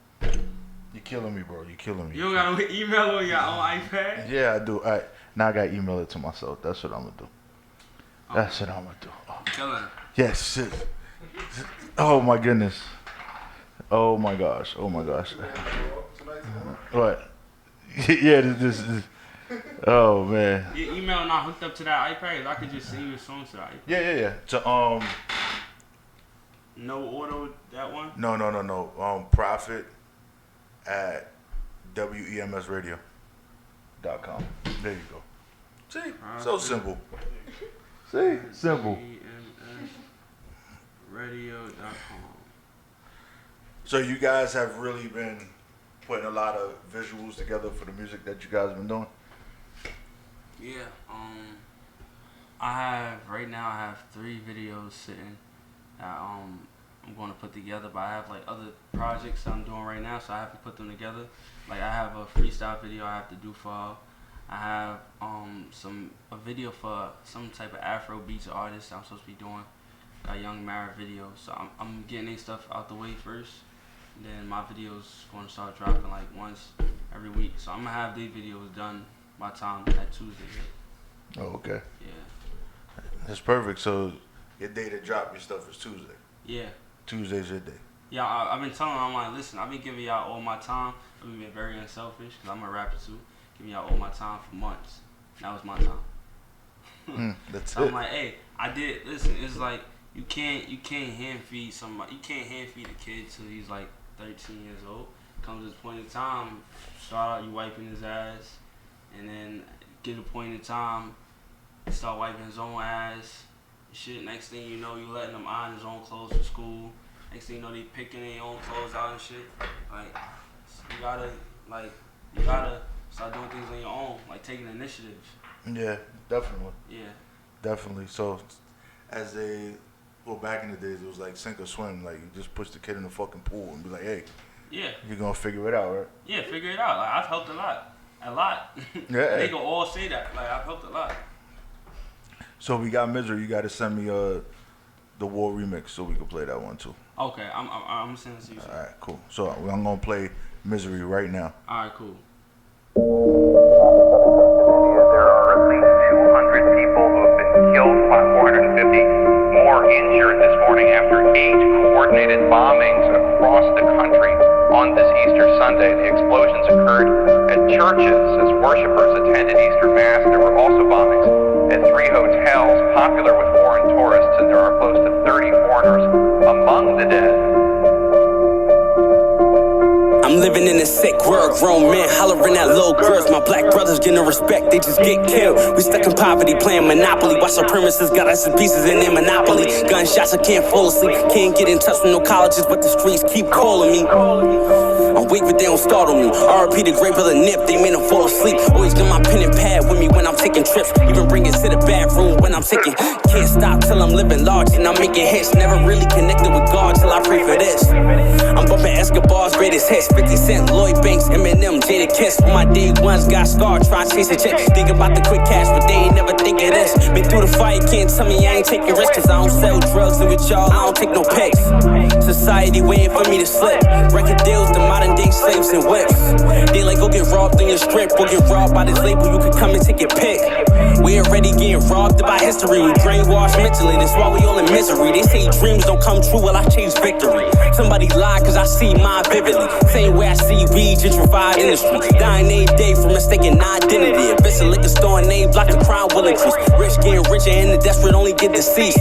You're killing me, bro. You're killing me. You don't got an email on your own iPad? Yeah, I do. All right, now I got to email it to myself. That's what I'm gonna do. That's what I'm gonna do. Oh. Killing. Yes. Shit. Oh my goodness. Oh my gosh. Oh my gosh. What? Yeah. This. Oh man. Your email not hooked up to that iPad. I could just send you a song to that iPad. Yeah. So No auto that one. No. Profit at WEMSradio.com. There you go. See, so simple. See, simple. Radio.com. So you guys have really been putting a lot of visuals together for the music that you guys have been doing? Yeah. I have 3 videos sitting that I'm going to put together, but I have like other projects I'm doing right now, so I have to put them together. Like I have a freestyle video I have to do for. I have a video for some type of Afro beats artist I'm supposed to be doing. A Young Married video, so I'm getting their stuff out the way first. And then my videos going to start dropping like once every week. So I'm gonna have these videos done by time that Tuesday hit. Oh, okay. Yeah. That's perfect. So your day to drop your stuff is Tuesday. Yeah. Tuesday's your day. Yeah, I've been telling them, I'm like, listen, I've been giving y'all all my time. I've been very unselfish because I'm a rapper too. Giving y'all all my time for months. That was my time. That's so it. I'm like, hey, I did. Listen, it's like you can't hand feed somebody. You can't hand feed a kid till he's like 13 years old. Comes this point in time, start out you wiping his ass, and then get a point in time, start wiping his own ass. Shit. Next thing you know, you letting him iron his own clothes for school. Next thing you know, they picking their own clothes out and shit. Like you gotta start doing things on your own, like taking initiative. Yeah, definitely. Yeah. Definitely. So, back in the days, it was like sink or swim. Like, you just push the kid in the fucking pool and be like, hey, yeah, you're gonna figure it out, right? Yeah, figure it out. Like, I've helped a lot. Yeah. They can all say that. Like, I've helped a lot. So we got Misery. You got to send me the War remix so we can play that one too. Okay, I'm sending it to you. All right, cool. So I'm gonna play Misery right now. All right, cool. There are at least 200 people who have been killed, 450 more injured this morning after 8 coordinated bombings across the country on this Easter Sunday. The explosions occurred at churches as worshipers ended Easter Mass, there were also bombings at 3 hotels popular with foreign tourists, and there are close to 30 foreigners among the dead. I'm living in a sick world, grown men hollering at little girls. My black brothers get no respect, they just get killed. We stuck in poverty, playing Monopoly. White supremacists got us in pieces in their monopoly. Gunshots, I can't fall asleep. Can't get in touch with no colleges, but the streets keep calling me. I'm weak, but they don't startle me. RP the great brother Nip, they made him fall asleep. Always got my pen and pad with me when I'm taking trips. Even bring it to the bathroom when I'm taking. Can't stop till I'm living large and I'm making hits. Never really connected with God till I pray for this. I'm bumping Escobar's greatest hits. 50 Cent, Lloyd Banks, Eminem, Jada Kiss. My day ones got scarred, try to chase a chick. Think about the quick cash, but they ain't never think of this. Been through the fight, can't tell me I ain't taking risks. Cause I don't sell drugs, and with y'all, I don't take no pics. Society waiting for me to slip. Record deals, the modern day slaves and whips. They like, go get robbed in your strip, go get robbed by this label, you can come and take your pick. We already getting robbed by history. We brainwashed mentally, that's why we all in misery. They say dreams don't come true, well I chase victory. Somebody lied cause I see mine vividly. Same way I see weed, gentrified industry. Dying every day from mistaken identity. If it's a liquor store and they block the crime will increase. Rich getting richer and the desperate only get deceased.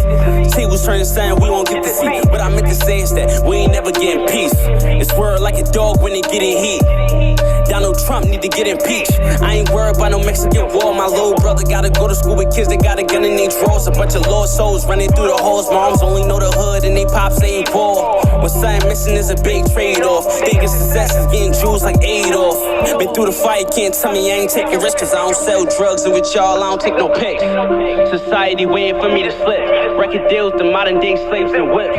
Tables turning saying we won't get to see. What I meant to say is that we ain't never getting peace. It's word like a dog when they get in heat. Donald Trump need to get impeached. I ain't worried about no Mexican war. My little brother gotta go to school with kids that got a gun in their drawers. A bunch of lost souls running through the halls. Moms only know the hood and they pops ain't poor. When something missing is a big trade-off. Thinking success is getting jewels like Adolf. Been through the fight, can't tell me I ain't taking risks. Cause I don't sell drugs and with y'all I don't take no pics. Society waiting for me to slip. Record deals, the modern day slaves and whips.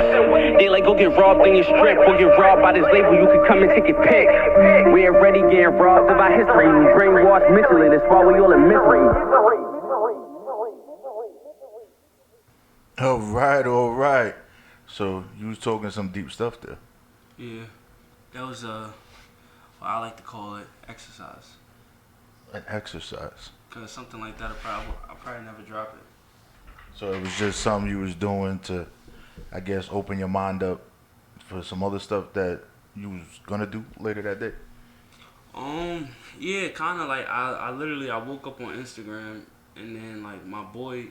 They like, go get robbed in your strip. Go get robbed by this label, you can come and take your pick. We already getting robbed of our history. We brainwashed mentally, that's why we all in misery. All right. So you was talking some deep stuff there. Yeah, that was what I like to call it exercise. An exercise. Cause something like that, I'll probably never drop it. So it was just something you was doing to, I guess, open your mind up for some other stuff that you was gonna do later that day. Yeah, kind of like I literally woke up on Instagram and then like my boy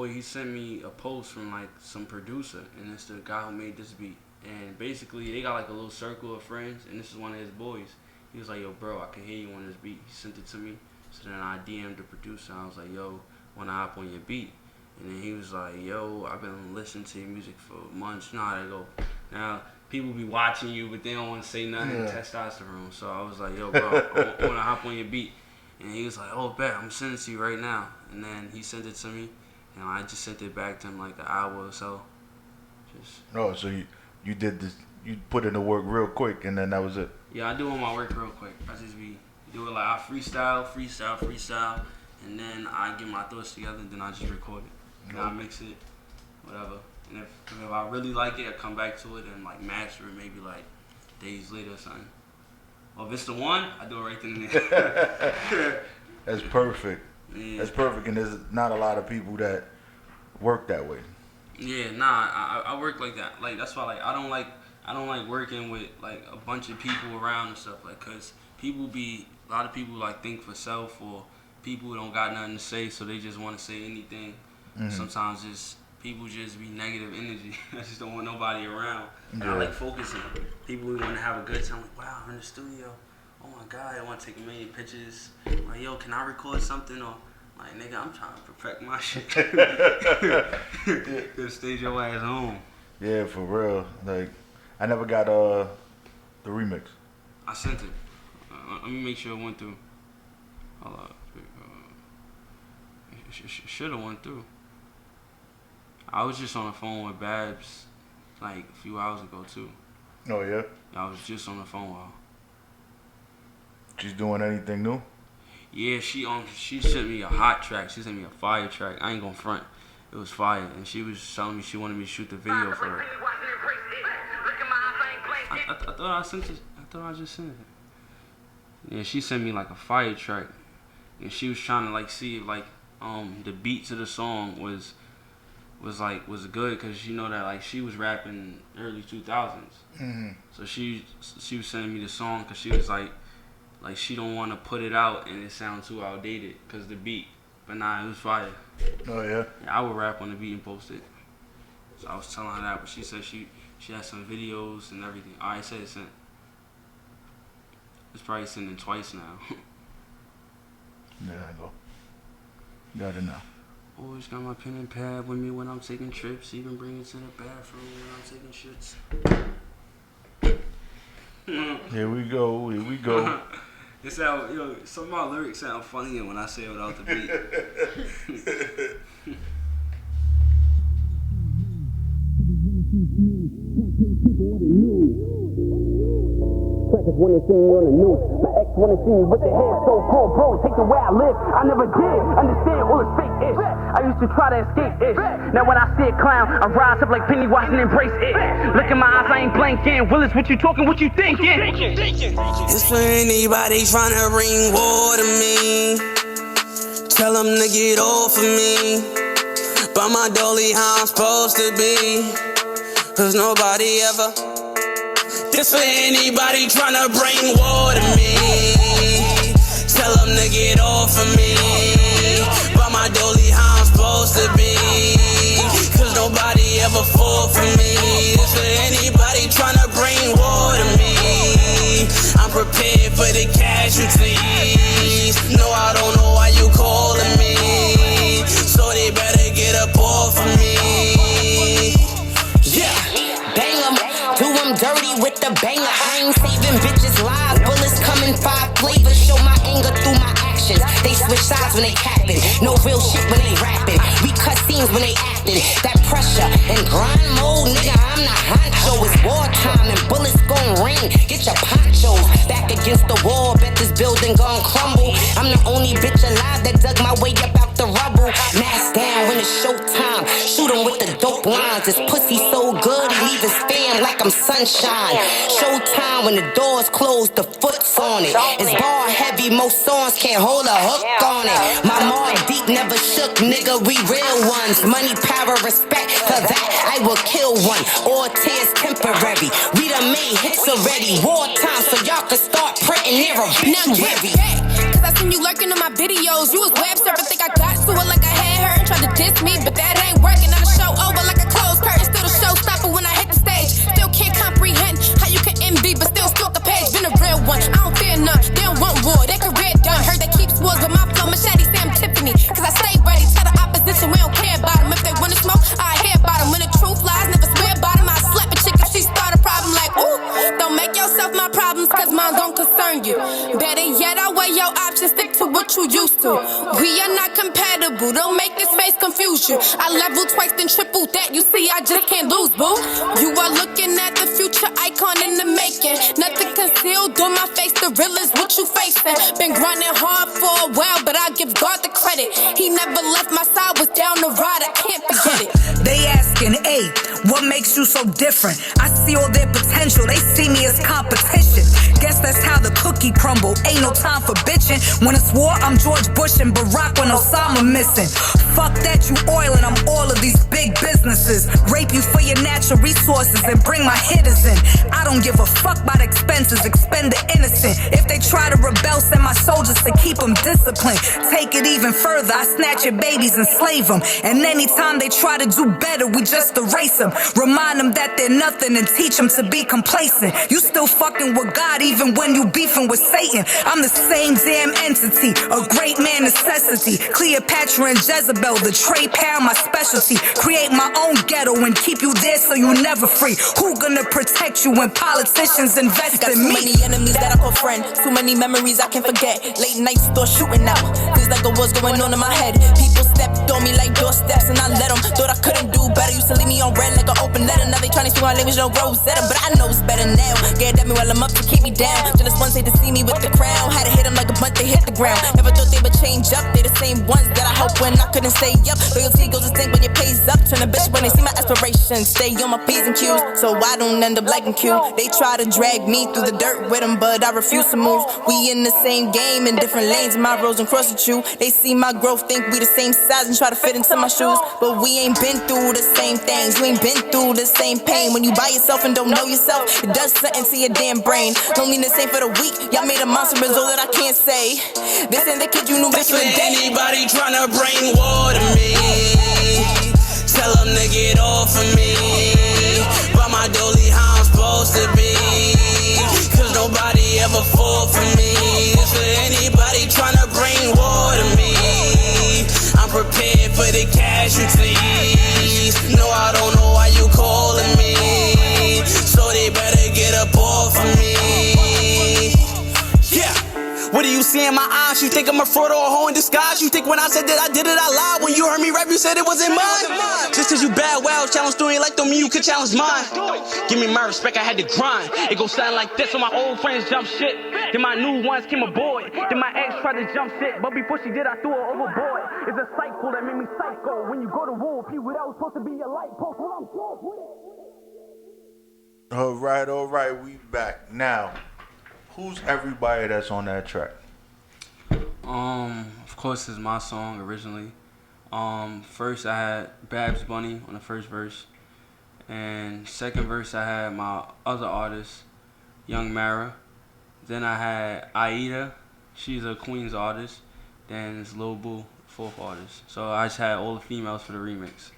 he sent me a post from like some producer and it's the guy who made this beat, and basically they got like a little circle of friends and this is one of his boys. He was like, yo bro, I can hear you on this beat. He sent it to me, so then I DM'd the producer. I was like, yo, wanna hop on your beat? And then he was like, yo, I've been listening to your music for months. You know how they go. Now people be watching you, but they don't want to say nothing. Yeah. Testosterone. So I was like, yo, bro, I want to hop on your beat. And he was like, oh, bet, I'm sending it to you right now. And then he sent it to me, and I just sent it back to him like an hour or so. So you did this, you put in the work real quick, and then that was it. Yeah, I do all my work real quick. I just be do it like I freestyle, and then I get my thoughts together, and then I just record it. And I mix it, whatever. And if I really like it, I come back to it and like master it maybe like days later or something. Or if it's the one, I do it right then and there. That's perfect. Yeah. That's perfect, and there's not a lot of people that work that way. Yeah, nah, I work like that. Like that's why like I don't like working with like a bunch of people around and stuff like, cause a lot of people like think for self, or people who don't got nothing to say, so they just want to say anything. Mm-hmm. Sometimes people just be negative energy. I just don't want nobody around. And I like focusing. People who want to have a good time. Like, wow, I'm in the studio. Oh my God, I want to take a million pictures. Like, yo, can I record something? Or like, nigga, I'm trying to perfect my shit. Just stay your ass home. Yeah, for real. Like, I never got the remix. I sent it. Let me make sure it went through. Hold on. Should have went through. I was just on the phone with Babs like a few hours ago too. Oh yeah? I was just on the phone with her. She's doing anything new? Yeah, she sent me a hot track. She sent me a fire track. I ain't gonna front. It was fire, and she was telling me she wanted me to shoot the video for it. I thought I sent it. I thought I just sent it. Yeah, she sent me like a fire track, and she was trying to like see if like the beat to the song was good, because you know that like she was rapping early 2000s. Mm-hmm. So she was sending me the song because she was like like she don't want to put it out and it sounds too outdated because the beat. But nah, it was fire. Oh yeah. I would rap on the beat and post it. So I was telling her that, but she said she has some videos and everything. I said it sent. It's probably sending twice now. There I go. Got it now. Always got my pen and pad with me when I'm taking trips. Even bring it to the bathroom when I'm taking shits. Here we go. Here we go. It's how, some of my lyrics sound funnier when I say it without the beat. Crackers wanna see me on the news. My ex wanna see me with the hair so cold, bro. Take the way I live. I never did understand all this fake ish. I used to try to escape ish. Now when I see a clown, I rise up like Pennywise and embrace it. Look in my eyes, I ain't blanking. Willis, what you talking? What you thinking? It's for anybody trying to bring war to me. Tell them to get off of me. By my dolly, how I'm supposed to be. Cause nobody ever. This for anybody tryna bring war to me. Tell them to get off of me. By my dolly, how I'm supposed to be. Cause nobody ever fought for me. This for anybody tryna bring war to me. I'm prepared for the casualties. No, I don't know why you calling me. So they better get up off of me. Yeah, bang 'em, do 'em dirty with the banger. I ain't saving bitches live. Bullets coming 5 flavors. Show my anger through my actions. They switch sides when they capping. No real shit when they rapping. We cut scenes when they acting. That pressure and grind mode, nigga, I'm the honcho. It's wartime and bullets gon' ring. Get your ponchos back against the wall. Bet this building gon' crumble. I'm the only bitch alive that dug my way up out the rubble. Mask down when it's showtime. Shoot 'em with the dope lines. This pussy so good, he leave his fam like I'm sunshine. Showtime when the doors close, the foot's on it. It's bar heavy, most songs can't hold a hook on it. My mom deep never shook, nigga, we real ones. Money, power, respect, for that I will kill one. All tears temporary, we done made hits already. Wartime, so y'all can start printing their obituary. Cause I seen you lurking on my videos. You was web surfing, think I got to it like I had her and tried to diss me, but that ain't working. Now the show over like a closed curtain. Still the showstopper when I hit the stage. Still can't comprehend how you can envy, but still stalk the page. Been a real one, I don't fear none. They don't want war, their career done. Heard they keep swords with my flow, machete, Sam Tiffany. Cause I stay ready, tell the opposition we don't care about them. If they wanna smoke, I hear about them. When the truth lies, never swear about them. I slap a chick if she start a problem like, ooh. Don't make yourself my problems, cause mine don't concern you. Better yet, I weigh your options, stick to what you used to. We are not compatible, don't make this face confuse you. I level twice, then triple that. You see, I just can't lose, boo. You are looking at the future icon in the making. Nothing concealed on my face, the real is what you facing. Been grinding hard for a while, but I give God the credit. He never left my side, was down the ride, I can't forget it. They asking, hey, what makes you so different? I see all their potential, they see me as competition. Guess that's how the cookie crumble. Ain't no time for bitching. When it's war, I'm George Bush and Barack when Osama missing. Fuck that, you oilin', I'm all of these big businesses. Rape you for your natural resources and bring my hitters in. I don't give a fuck about expenses, expend the innocent. If they try to rebel, send my soldiers to keep them disciplined. Take it even further, I snatch your babies and slave them. And anytime they try to do better, we just erase them. Remind them that they're nothing and teach them to be complacent. You still fucking with God even when you beefing with Satan. I'm the same damn entity, a great man necessity. Cleopatra and Jezebel, the trade pound my specialty. Create my own ghetto and keep you there so you never free. Who gonna protect you when politicians invest Got in too me? many enemies that I call friend. Too many memories I can't forget. Late nights start shooting out. Feels like there was going on in my head. People stepped on me like doorsteps and I let them. Thought I couldn't do better. Used to leave me on red like an open letter. Now they trying to speak my language, no Rosetta. But I know it's better now. Get at me while I'm up to keep me down. Jealous ones hate to see me with the crown. Had to hit them like a bunt, they hit the ground. Never thought they would change up. They the same ones that I helped when I couldn't stay up. Loyalty goes extinct when your pay's up. Turn a bitch when they see my aspirations. Stay on my P's and Q's, so I don't end up liking Q. They try to drag me through the dirt with them, but I refuse to move. We in the same game, in different lanes. My roads and cross with you. They see my growth, think we the same size, and try to fit into my shoes. But we ain't been through the same things. You ain't been through the same pain. When you by yourself and don't know yourself, it does something to your damn brain. Loneliness ain't for the weak. Y'all made a monster result that I can't say. This ain't the kid you knew back in the day. Anybody tryna bring war to me, tell them to get off of me. By my dolly, how I'm supposed to be, cause nobody ever fought for me. So anybody tryna bring war to me, I'm prepared for the casualties. No, I don't know why you calling me, so they better get up off of me. Yeah. What do you see in my eyes? You think I'm a fraud or a hoe in disguise? You think when I said that I did it, I lied? When you heard me rap, you said it wasn't mine? Just cause you bad, well, challenge doing like don't mean you could challenge mine. Give me my respect, I had to grind. It gon' sound like this, so my old friends jump shit. Then my new ones came aboard. Then my ex tried to jump shit, but before she did, I threw her overboard. It's a cycle that made me psycho. When you go to war, people that was supposed to be your light post, when I'm close with it. All right, we back. Now, who's everybody that's on that track? Of course, it's my song originally. First I had Babs Bunny on the first verse, and second verse I had my other artist, Young Mara. Then I had Aida, she's a Queens artist. Then it's Lil Boo, fourth artist. So I just had all the females for the remix.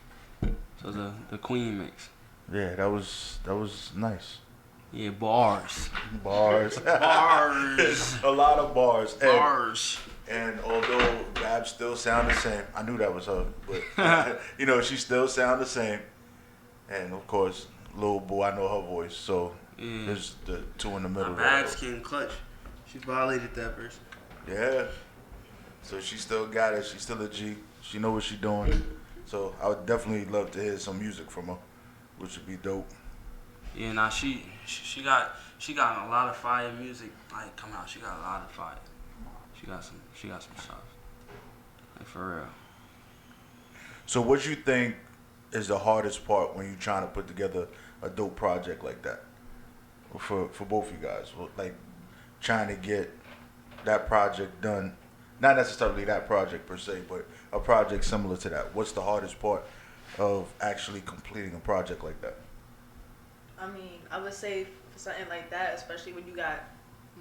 So the Queen mix. Yeah, that was nice. Yeah, bars. Bars. Bars. A lot of bars. Bars. And although Babs still sound the same, I knew that was her, but she still sound the same. And of course, Lil Boo, I know her voice, so there's the two in the middle. Babs came clutch. She violated that verse. Yeah. So she still got it. She's still a G. She know what she doing. So I would definitely love to hear some music from her, which would be dope. Yeah, nah, she got a lot of fire music like come out. She got a lot of fire. She got some stuff. Like for real. So what you think is the hardest part when you're trying to put together a dope project like that? For both you guys. Like trying to get that project done. Not necessarily that project per se, but a project similar to that. What's the hardest part of actually completing a project like that? I mean, I would say for something like that, especially when you got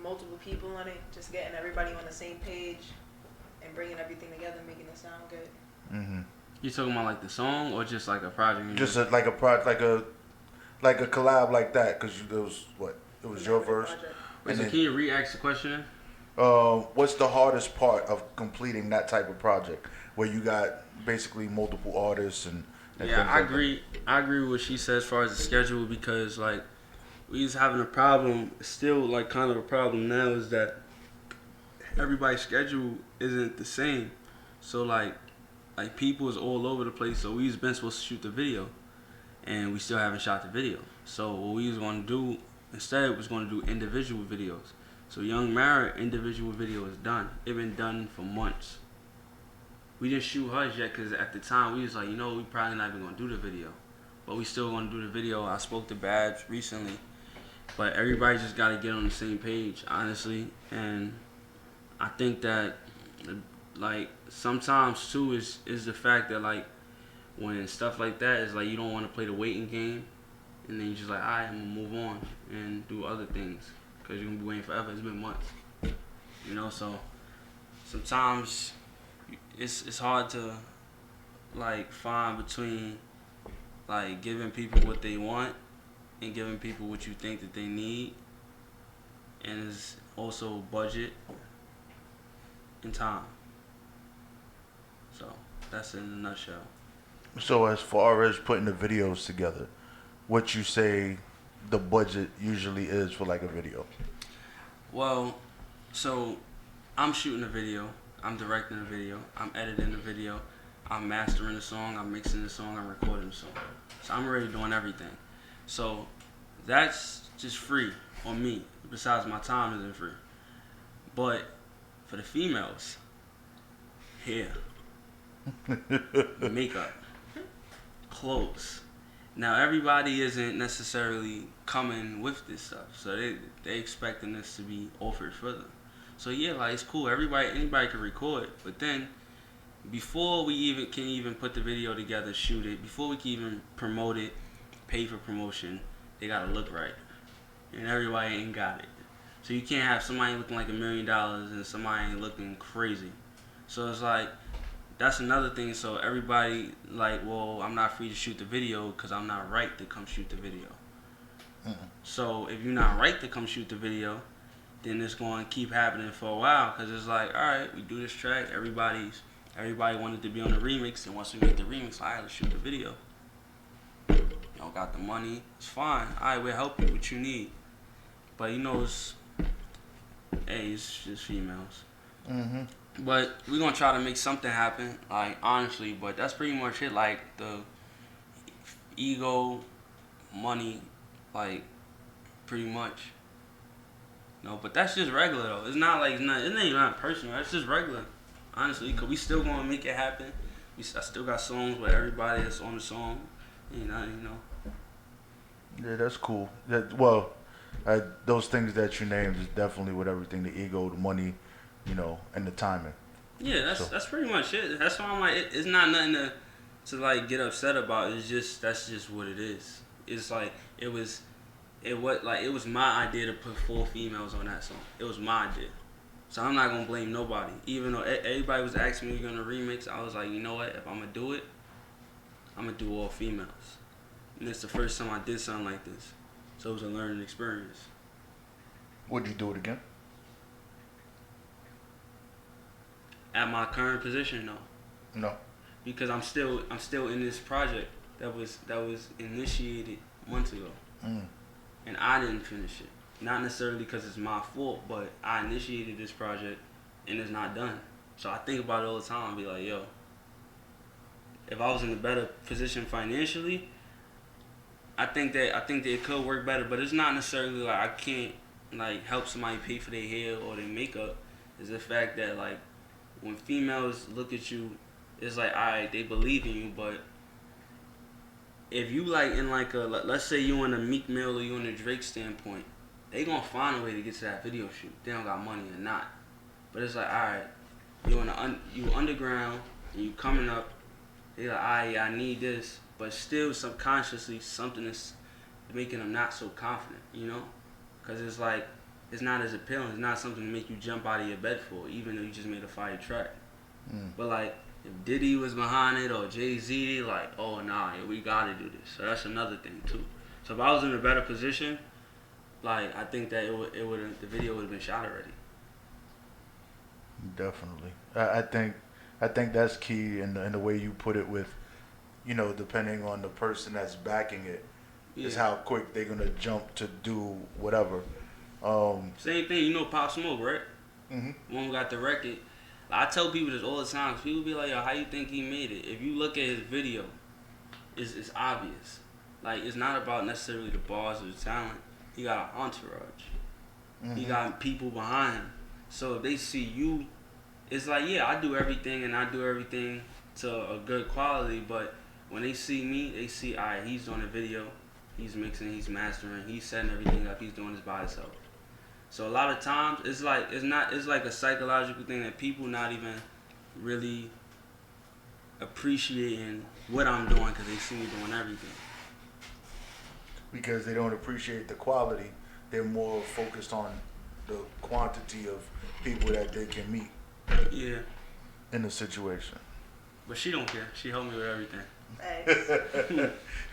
multiple people on it, just getting everybody on the same page and bringing everything together, making it sound good. Mm-hmm. You talking about like the song or just like a project? Just like a collab like that, because it was your verse. Wait, so can you re-ask the question? What's the hardest part of completing that type of project where you got basically multiple artists and yeah, I agree. I agree with what she says as far as the schedule, because like we was having a problem, still like kind of a problem now, is that everybody's schedule isn't the same. So like people is all over the place. So we was been supposed to shoot the video, and we still haven't shot the video. So what we was going to do instead was going to do individual videos. So Young Mara individual video is done. It been done for months. We didn't shoot hers yet because at the time we was like, we probably not even going to do the video. But we still going to do the video. I spoke to Babs recently. But everybody just got to get on the same page, honestly. And I think that, like, sometimes, too, is the fact that, like, when stuff like that is like you don't want to play the waiting game. And then you're just like, all right, I'm going to move on and do other things. Because you're going to be waiting forever. It's been months. So sometimes it's hard to like find between like giving people what they want and giving people what you think that they need, and it's also budget and time. So that's in a nutshell. So as far as putting the videos together, what you say the budget usually is for like a video? Well, so I'm shooting a video, I'm directing a video, I'm editing the video, I'm mastering the song, I'm mixing the song, I'm recording the song. So I'm already doing everything. So that's just free on me. Besides, my time isn't free. But for the females, here, makeup, clothes. Now everybody isn't necessarily coming with this stuff, so they expecting this to be offered for them. So yeah, like it's cool. Anybody can record, but then before we can even put the video together, shoot it, before we can even promote it, pay for promotion, they gotta look right, and everybody ain't got it. So you can't have somebody looking like $1 million and somebody ain't looking crazy. So it's like, that's another thing. So everybody like, well, I'm not free to shoot the video because I'm not right to come shoot the video. So if you're not right to come shoot the video, then it's going to keep happening for a while, because it's like, all right, we do this track, everybody wanted to be on the remix, and once we make the remix, all right, let's shoot the video. Y'all got the money, it's fine. All right, we'll help you, what you need. But you know, it's just females. But we're gonna try to make something happen, like, honestly. But that's pretty much it. Like, the ego, money, like, pretty much. No, but that's just regular though. It's not like it ain't not personal. It's just regular, honestly. Cause we still gonna make it happen. I still got songs with everybody that's on the song. You know. Yeah, that's cool. Those things that you named is definitely with everything: the ego, the money, and the timing. Yeah, that's pretty much it. That's why I'm like, it's not nothing to like get upset about. That's just what it is. It's like it was my idea to put 4 females on that song. It was my idea, so I'm not gonna blame nobody. Even though everybody was asking me, "You gonna remix?" I was like, you know what? If I'm gonna do it, I'm gonna do all females. And it's the first time I did something like this, so it was a learning experience. Would you do it again? At my current position, no. No. Because I'm still in this project that was initiated months ago, and I didn't finish it. Not necessarily because it's my fault, but I initiated this project and it's not done. So I think about it all the time and be like, yo, if I was in a better position financially, I think that it could work better. But it's not necessarily like I can't like help somebody pay for their hair or their makeup. It's the fact that like when females look at you, it's like, alright, they believe in you, but if you like in like let's say you in a Meek Mill or you in a Drake standpoint, they gonna find a way to get to that video shoot. They don't got money or not. But it's like, alright, you underground and you coming up, they like, alright, yeah, I need this, but still subconsciously something is making them not so confident, Because it's like, it's not as appealing. It's not something to make you jump out of your bed for, even though you just made a fire track. But like, if Diddy was behind it or Jay-Z, like, oh nah, we gotta do this. So that's another thing too. So if I was in a better position, like, I think that the video would have been shot already. Definitely. I think that's key in the way you put it with, depending on the person that's backing it, is how quick they're gonna jump to do whatever. Same thing, Pop Smoke, right? One who got the record. I tell people this all the time. People be like, yo, how you think he made it? If you look at his video, it's obvious. Like, it's not about necessarily the bars or the talent. He got an entourage. He got people behind him. So if they see you, it's like, yeah, I do everything and I do everything to a good quality, but when they see me, they see, all right, he's doing a video, he's mixing, he's mastering, he's setting everything up, he's doing this by himself. So a lot of times it's like a psychological thing that people not even really appreciating what I'm doing because they see me doing everything. Because they don't appreciate the quality, they're more focused on the quantity of people that they can meet. Yeah. In the situation. But she don't care. She helped me with everything.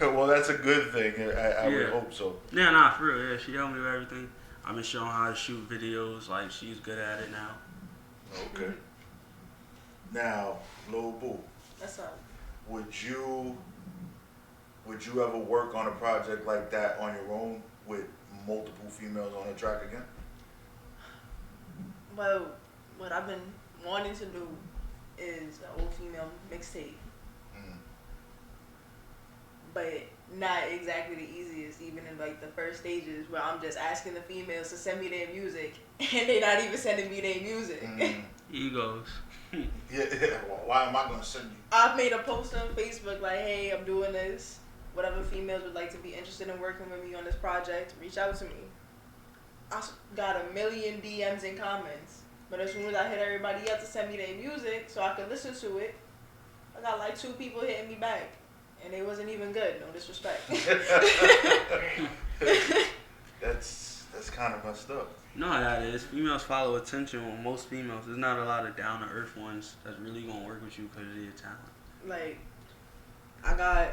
Well, that's a good thing. I would hope so. Yeah, nah, for real. Yeah, she helped me with everything. I've been showing her how to shoot videos. Like, she's good at it now. Okay. Now, Lil Boo. What's up? Would you ever work on a project like that on your own with multiple females on a track again? Well, what I've been wanting to do is an all-female mixtape. But not exactly the easiest, even in like the first stages where I'm just asking the females to send me their music and they're not even sending me their music. Egos. Yeah. Well, why am I gonna send you? I've made a post on Facebook like, hey, I'm doing this. Whatever females would like to be interested in working with me on this project, reach out to me. I got 1 million DMs and comments. But as soon as I hit everybody up to send me their music so I could listen to it, I got like 2 people hitting me back. And they wasn't even good, no disrespect. That's kind of messed up. No, that is. Females follow attention with most females. There's not a lot of down-to-earth ones that's really going to work with you because of your talent. Like, I got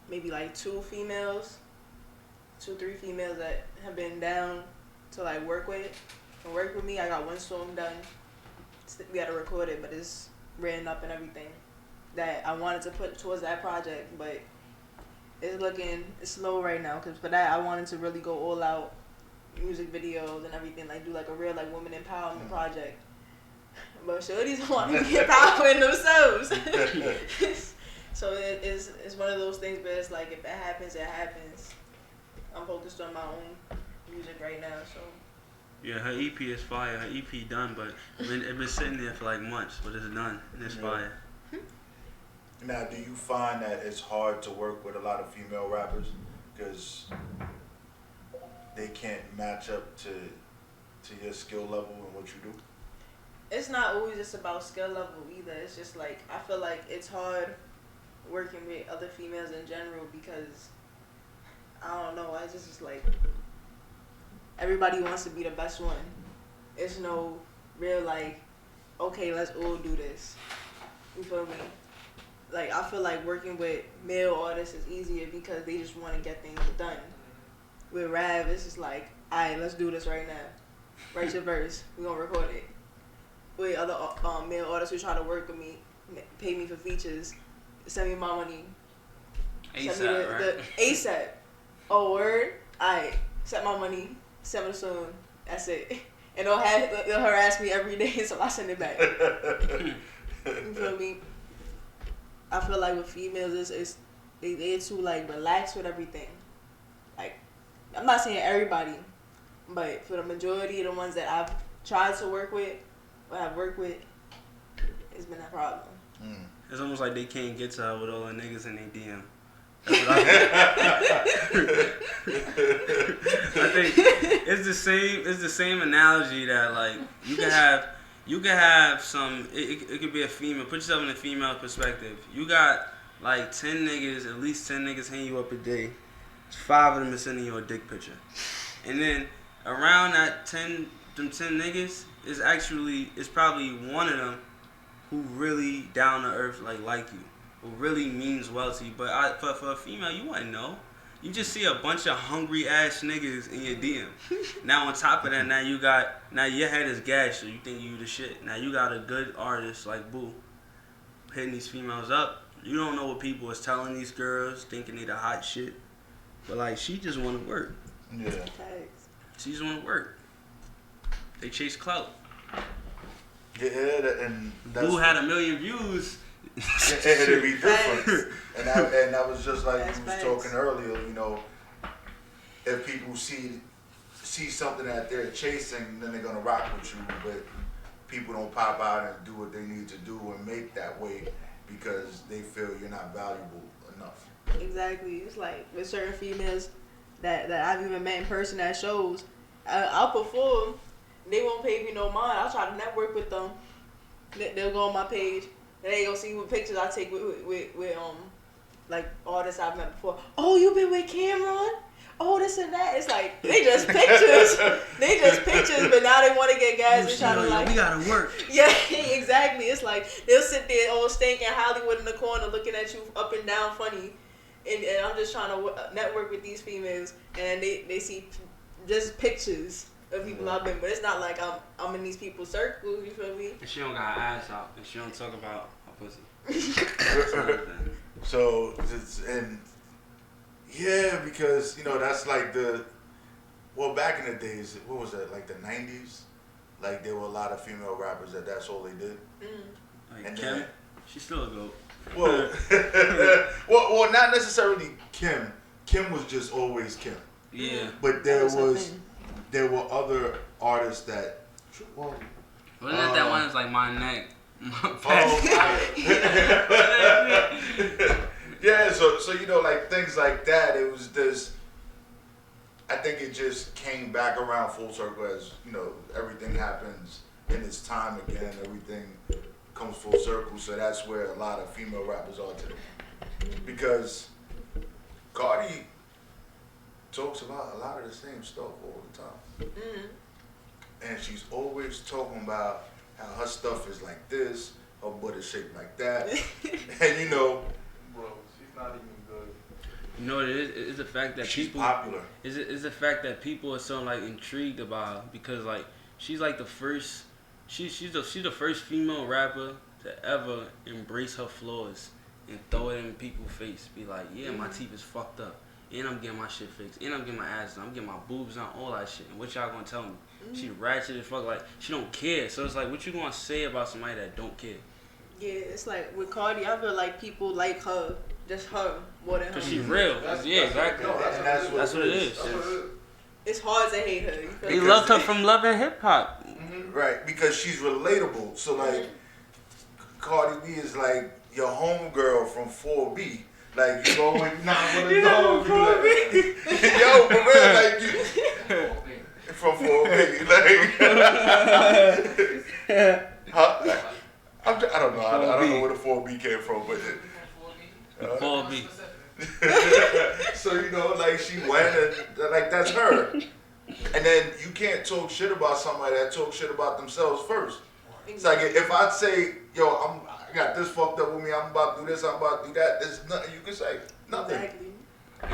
maybe like 2, 3 females that have been down to like work with me. I got 1 song done. We got to record it, but it's written up and everything that I wanted to put towards that project, but it's slow right now because for that I wanted to really go all out, music videos and everything, like do like a real like woman empowerment project. But shorties don't want to be empowering themselves. So it's one of those things, but it's like if it happens, it happens. I'm focused on my own music right now, so. Yeah, her EP is fire. Her EP done, but it's been sitting there for like months, but it's done and it's fire. Now, do you find that it's hard to work with a lot of female rappers because they can't match up to your skill level and what you do? It's not always just about skill level either. It's just like I feel like it's hard working with other females in general because I don't know. I just like everybody wants to be the best one. It's no real like, okay, let's all do this. You feel me? Like I feel like working with male artists is easier because they just want to get things done. With Rav, it's just like, alright, let's do this right now. Write your verse. We gonna record it. With other male artists who try to work with me, pay me for features, send me my money. ASAP, right? ASAP. Oh, word? Alright, send my money, send me the song. That's it. And they'll harass me every day until I send it back. You feel me? I feel like with females, they're too like relaxed with everything. Like, I'm not saying everybody, but for the majority of the ones that I've tried to work with, or I've worked with, it's been a problem. It's almost like they can't get to her with all the niggas in their DM. I think it's the same analogy that like you can have some. It could be a female. Put yourself in a female perspective. You got like 10 niggas, at least 10 niggas hitting you up a day. 5 of them is sending you a dick picture, and then around that 10 niggas is probably one of them who really down to earth like you, who really means well to you. But for a female, you wouldn't know. You just see a bunch of hungry ass niggas in your DM. Now on top of that, now your head is gashed, so you think you the shit. Now you got a good artist like Boo hitting these females up. You don't know what people is telling these girls, thinking they the hot shit. But like she just wanna work. Yeah. She just wanna work. They chase clout. Yeah, and that's Boo had 1 million views. It'd be different. And that was just like you was talking earlier, you know, if people see something that they're chasing, then they're gonna rock with you, but people don't pop out and do what they need to do and make that way because they feel you're not valuable enough. Exactly. It's like with certain females that I've even met in person at shows, I'll perform, they won't pay me no mind. I'll try to network with them. They'll go on my page. And they gonna see what pictures I take with like artists I've met before. Oh, you been with Cameron? Oh, this and that. It's like they just pictures. But now they want to get guys and try to like. We gotta work. Yeah, exactly. It's like they'll sit there all stinking Hollywood in the corner looking at you up and down funny, and I'm just trying to network with these females, and they see just pictures of people I've been, but it's not like I'm in these people's circles. You feel me? And she don't got her ass out, and she don't talk about her pussy. So and yeah, because you know that's like back in the days, what was that, like the 90s? Like there were a lot of female rappers that's all they did. Like and Kim, she's still a goat. Well, well, not necessarily Kim. Kim was just always Kim. Yeah. But there were other artists that, well, Wasn't it that one that's like my neck? Yeah, so you know, like things like that. It was this. I think it just came back around full circle as you know everything happens in its time again. Everything comes full circle. So that's where a lot of female rappers are today. Because Cardi talks about a lot of the same stuff all the time. And she's always talking about how her stuff is like this, her butt is shaped like that. And you know, Bro, she's not even good. You know what it is? It's the fact that she's people popular. It's the fact that people are so like intrigued about her because like she's like the first she's the first female rapper to ever embrace her flaws and throw it in people's face. Be like, yeah, my teeth is fucked up. And I'm getting my shit fixed. And I'm getting my ass done. I'm getting my boobs done, all that shit. And what y'all gonna tell me? She ratchet as fuck, like she don't care. So it's like, what you gonna say about somebody that don't care? Yeah, it's like with Cardi, I feel like people like her, just her, more than her. Cause she's real. Yeah, exactly. That's what it is. It's hard to hate her. They loved her from Love and Hip Hop. Right, because she's relatable. So like, Cardi B is like your homegirl from 4B. Like you go with not with a dog. Like, yo, for real, like you from 4B. Like, huh? I don't know. I don't know where the 4B came from, but 4B. So you know, like she went and like that's her. And then you can't talk shit about somebody that talks shit about themselves first. It's like if I say, yo, I got this fucked up with me, I'm about to do this, I'm about to do that, there's nothing you can say. Nothing. Exactly.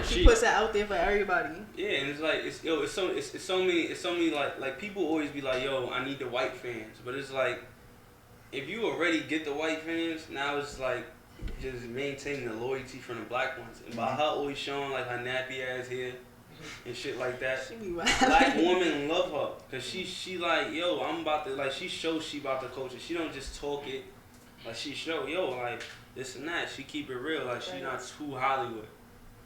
She puts that out there for everybody. Yeah, and it's like it's so many like people always be like, yo, I need the white fans. But it's like if you already get the white fans, now it's like just maintaining the loyalty from the black ones. And by her always showing like her nappy ass hair and shit like that, black women love her because she like, yo, I'm about to like, she shows she about the culture. She don't just talk it, like she show, yo, like this and that. She keep it real, like she not too Hollywood.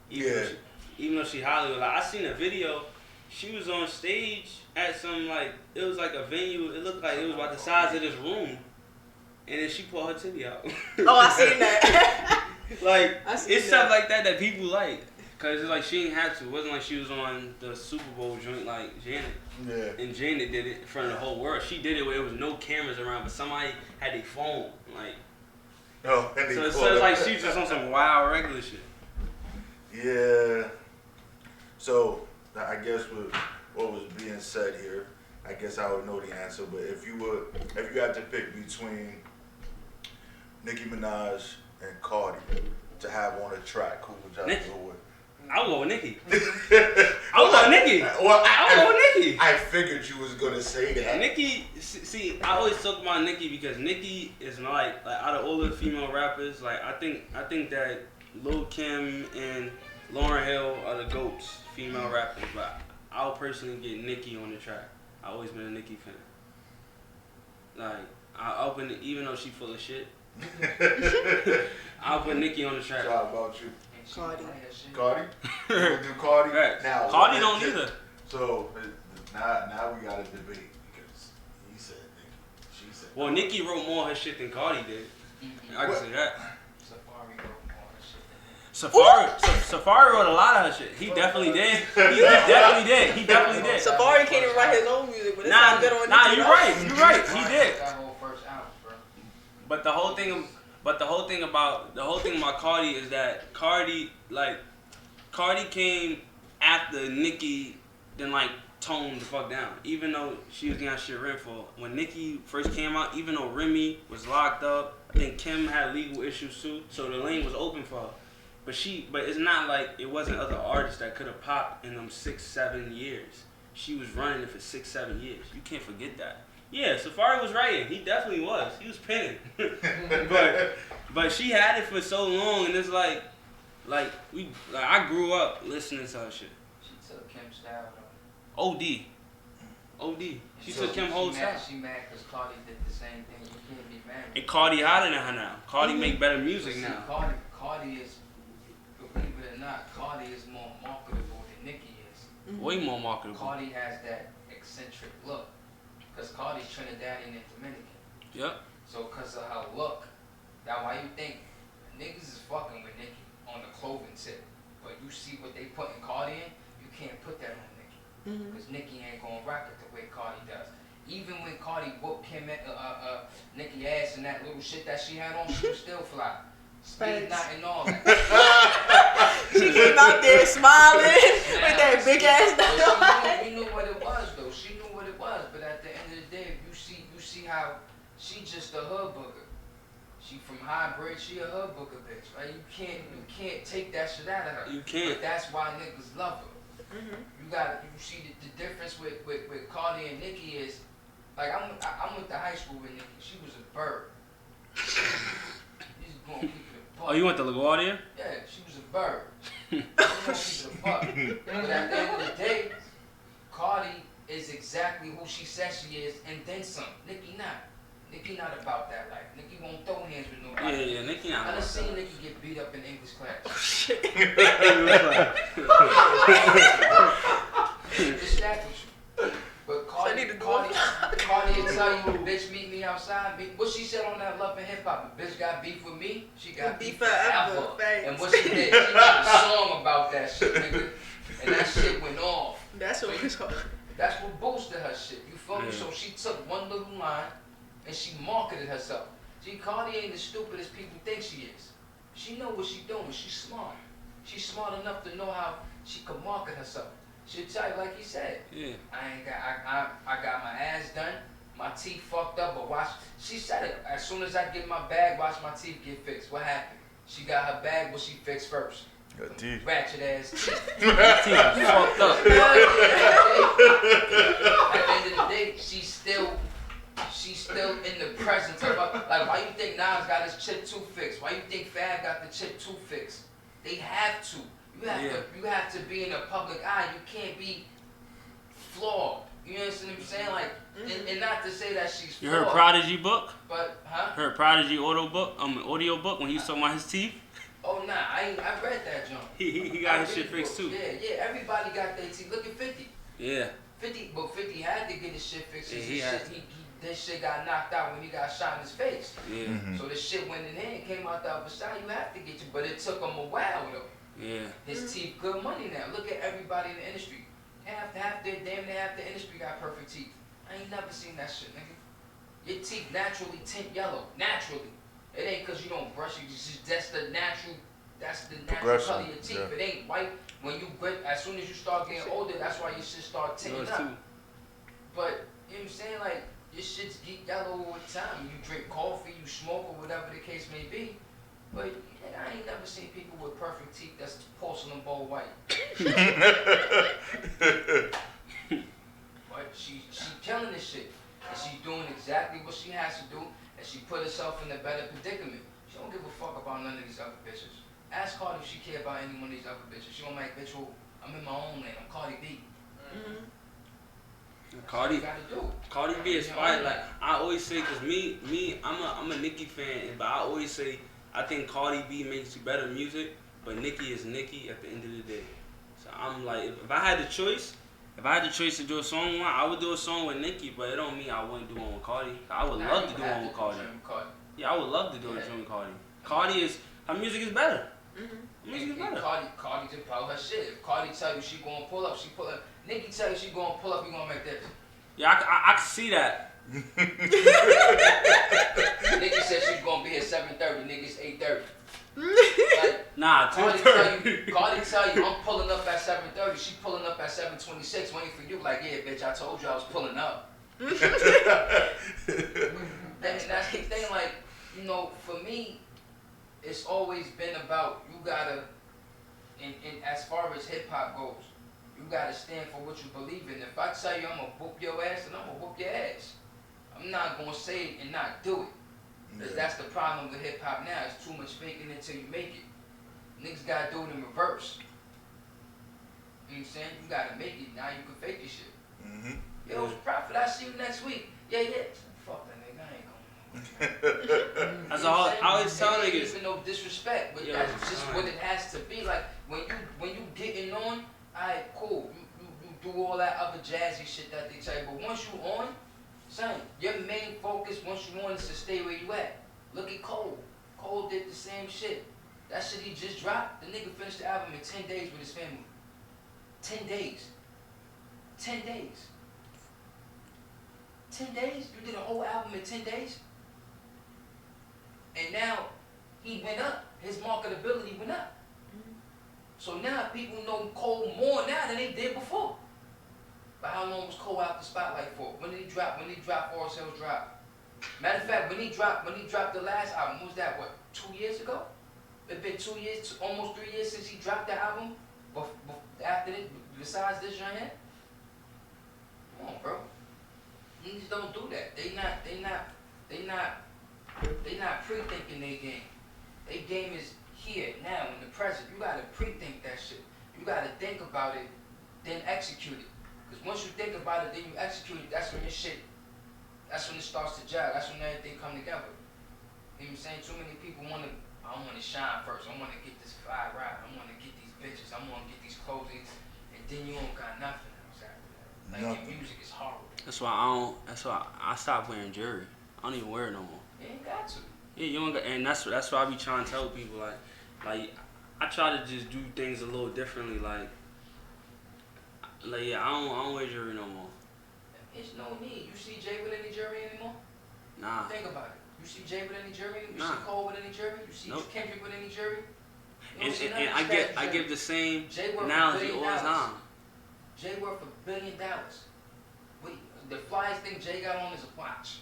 Even though she Hollywood, like I seen a video. She was on stage at some like, it was like a venue. It looked like it was about the size of this room. And then she pulled her titty out. Oh, I seen that. Like, it's stuff like that that people like. Because it's like she ain't have to. It wasn't like she was on the Super Bowl joint like Janet. Yeah. And Janet did it in front of the whole world. She did it where there was no cameras around, but somebody had their phone. Like, oh, and so it's like she was just on some wild regular shit. Yeah. So, I guess with what was being said here, I guess I would know the answer. But if you had to pick between Nicki Minaj and Cardi to have on a track, who would y'all go with? I would go with Nicki. I would go with Nicki. Well, I would go with Nicki. I figured you was gonna say that. Nicki, see, I always talk about Nicki because Nicki is like out of all the female rappers, like I think that Lil' Kim and Lauryn Hill are the GOATs, female rappers. But I'll personally get Nicki on the track. I've always been a Nicki fan. Like I'll put, even though she full of shit, I'll put Nicki on the track. How about you? Cardi. Cardi? You gonna do Cardi? Right. Now, Cardi don't either. So now we got to debate because he said Nicki, she said. Well, Nicki wrote more of her shit than Cardi did. I can say that. Safari wrote a lot of her shit. He definitely did. He definitely did. Safari can't even write his own music, but it's not good on Nicki. You're right. He did. But the whole thing about Cardi is that Cardi came after Nicki, then like toned the fuck down. Even though she was getting shit written for. When Nicki first came out, even though Remy was locked up, I think Kim had legal issues too, so the lane was open for her. But it's not like it wasn't other artists that could have popped in them 6-7 years. She was running it for 6-7 years. You can't forget that. Yeah, Safari was writing. He definitely was. He was penning. but she had it for so long, and it's like I grew up listening to her shit. She took Kim's style though. OD. She took Kim whole style. She mad because Cardi did the same thing. You can't be mad. And Cardi hotter than her now. Cardi make better music now. Cardi is, believe it or not, Cardi is more marketable than Nicki is. Way more marketable. Cardi has that eccentric look. Cause Cardi's Trinidadian and Dominican. Yep. So cause of her look, now why you think niggas is fucking with Nicki on the clothing tip, but you see what they put in Cardi in, you can't put that on Nicki. Cause Nicki ain't gonna rock it the way Cardi does. Even when Cardi whooped Kim, Nicki ass and that little shit that she had on, she was still fly. Speed not and all that. She came out there smiling with that big ass down. She knew what it was though. She knew what it was. But at the end of the day, you see how she just a hood booger. She from Hybrid. She a hood booger bitch, right? You can't take that shit out of her. You can't. But that's why niggas love her. You see the difference with Cardi and Nicki is, like I went to high school with Nicki. She was a bird. She's gonna keep it a buck. Oh, you went to LaGuardia? Yeah, she was a bird. She's gonna keep it a buck. But at the end of the day, Cardi is exactly who she says she is, and then some. Nicki not. Nicki not about that life. Nicki won't throw hands with nobody. Yeah, Nicki not. I done seen Nicki get beat up in English class. Just that with you. But Cardi will tell you, bitch, meet me outside. What she said on that Love and Hip Hop, bitch got beef with me, she got beef forever. And what she did, she made a song about that shit, nigga. And that shit went off. That's what it's called. That's what boosted her shit. You feel me? So she took one little line and she marketed herself. See, Cardi ain't as stupid as people think she is. She know what she doing. She's smart. She's smart enough to know how she can market herself. She'll tell you like he said. Yeah. I got my ass done. My teeth fucked up, but watch. She said it. As soon as I get my bag, watch my teeth get fixed. What happened? She got her bag, but she fixed first. Her teeth. Ratchet ass teeth. Her teeth fucked up. At the end of the day, she's still in the presence of her. Like, why you think Nas got his chip tooth fixed? Why you think Fab got the chip tooth fixed? They have to. You have to be in the public eye. You can't be flawed. You understand what I'm saying? Like, and not to say that she's flawed. You heard Prodigy book? But, huh? Heard Prodigy audio book when he was talking about his teeth? Oh, nah, I read that junk. He got his shit fixed too. Yeah, everybody got their teeth. Look at 50. Yeah. 50 had to get his shit fixed. Yeah, This shit got knocked out when he got shot in his face. Yeah. So this shit went in here and came out the other side. You have to get you, but it took him a while though. Yeah. His teeth good money now. Look at everybody in the industry. Half the industry got perfect teeth. I ain't never seen that shit, nigga. Your teeth naturally tint yellow. Naturally. It ain't cause you don't brush it. That's the natural color of your teeth. Yeah. It ain't white. When you grip, as soon as you start getting older, that's why your shit start tinting up. But you know what I'm saying? Like, your shit's get yellow over time. You drink coffee, you smoke, or whatever the case may be. But I ain't never seen people with perfect teeth that's porcelain bowl white. But she killing this shit. And she's doing exactly what she has to do. And she put herself in a better predicament. She don't give a fuck about none of these other bitches. Ask Cardi if she care about any one of these other bitches. She don't like, bitch, well, I'm in my own lane. I'm Cardi B. Cardi B is fire. Like I always say, cause me, I'm a Nicki fan, but I always say I think Cardi B makes better music, but Nicki is Nicki at the end of the day. So I'm like, if I had the choice to do a song with one, I would do a song with Nicki, but it don't mean I wouldn't do one with Cardi. I would love to do one with Cardi. Yeah, I would love to do a joint with Cardi. Cardi is, her music is better. Music is better. Cardi just proud her shit. If Cardi tell you she gonna pull up, she pull up. Nicki tell you she gonna pull up, you gonna make this. Yeah, I can see that. Nicki said she's gonna be at 7:30. Niggas 8:30. Like, nah, Cardi tell you I'm pulling up at 7:30. She pulling up at 7:26, waiting for you. Like, yeah, bitch, I told you I was pulling up. And that's the thing. Like, you know, for me, it's always been about you gotta. And as far as hip hop goes, you gotta stand for what you believe in. If I tell you I'm gonna whoop your ass, then I'm gonna whoop your ass. I'm not gonna say it and not do it. Because that's the problem with hip hop now. It's too much faking until you make it. Niggas gotta do it in reverse. You know what I'm saying? You gotta make it. Now you can fake your shit. Yo, Prophet, I'll see you next week. Yeah. Fuck that nigga. I ain't going. That's all. I always tell niggas. Even no disrespect, but that's just what it has to be. Like when you getting on, alright, cool. You do all that other jazzy shit that they tell you, but once you on, Son, your main focus once you want is to stay where you at. Look at Cole. Cole did the same shit. That shit he just dropped, the nigga finished the album in 10 days with his family. 10 days. 10 days. 10 days? You did a whole album in 10 days? And now he went up. His marketability went up. So now people know Cole more now than they did before. But how long was Cole out the spotlight for? When did he drop? When did he drop Forest Hills Drive? Matter of fact, when he dropped the last album, what was that, what, 2 years ago? It's been 2 years, almost 3 years since he dropped the album. After this, besides this joint here? Come on, bro. Niggas don't do that. They not pre-thinking their game. Their game is here, now, in the present. You gotta pre-think that shit. You gotta think about it, then execute it. Because once you think about it, then you execute it, that's when your shit, that's when it starts to gel. That's when everything come together. You know what I'm saying? Too many people wanna, I wanna shine first. I wanna get this fire right. I wanna get these bitches. I wanna get these clothes. And then you don't got nothing else after that. Like, your music is horrible. That's why I stopped wearing jewelry. I don't even wear it no more. You ain't got to. Yeah, you don't got, and that's why I be trying to tell people, like I try to just do things a little differently, like yeah, I don't wear jewelry no more. There's no need. You see Jay with any jewelry anymore? Nah. Think about it. You see Jay with any jewelry? You Nah. see Cole with any jewelry? You see Kendrick with any jewelry? You And don't see none of I this give jewelry. the same Jay worth analogy $1 all billion. the time. Jay worth $1 billion. The flyest thing Jay got on is a watch.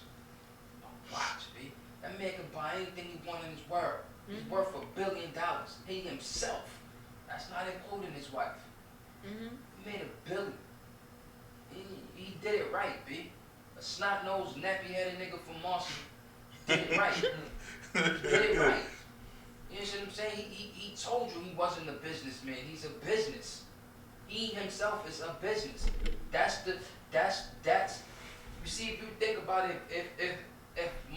A watch, B. That man can buy anything he wants in this world. He's worth $1 billion. He himself. That's not including his wife. He made $1 billion. He did it right, B. A snot-nosed, nappy-headed nigga from Marcy did it right. He did it right. You know what I'm saying? He told you he wasn't a businessman. He's a business. He himself is a business. That's you see, if you think about it, if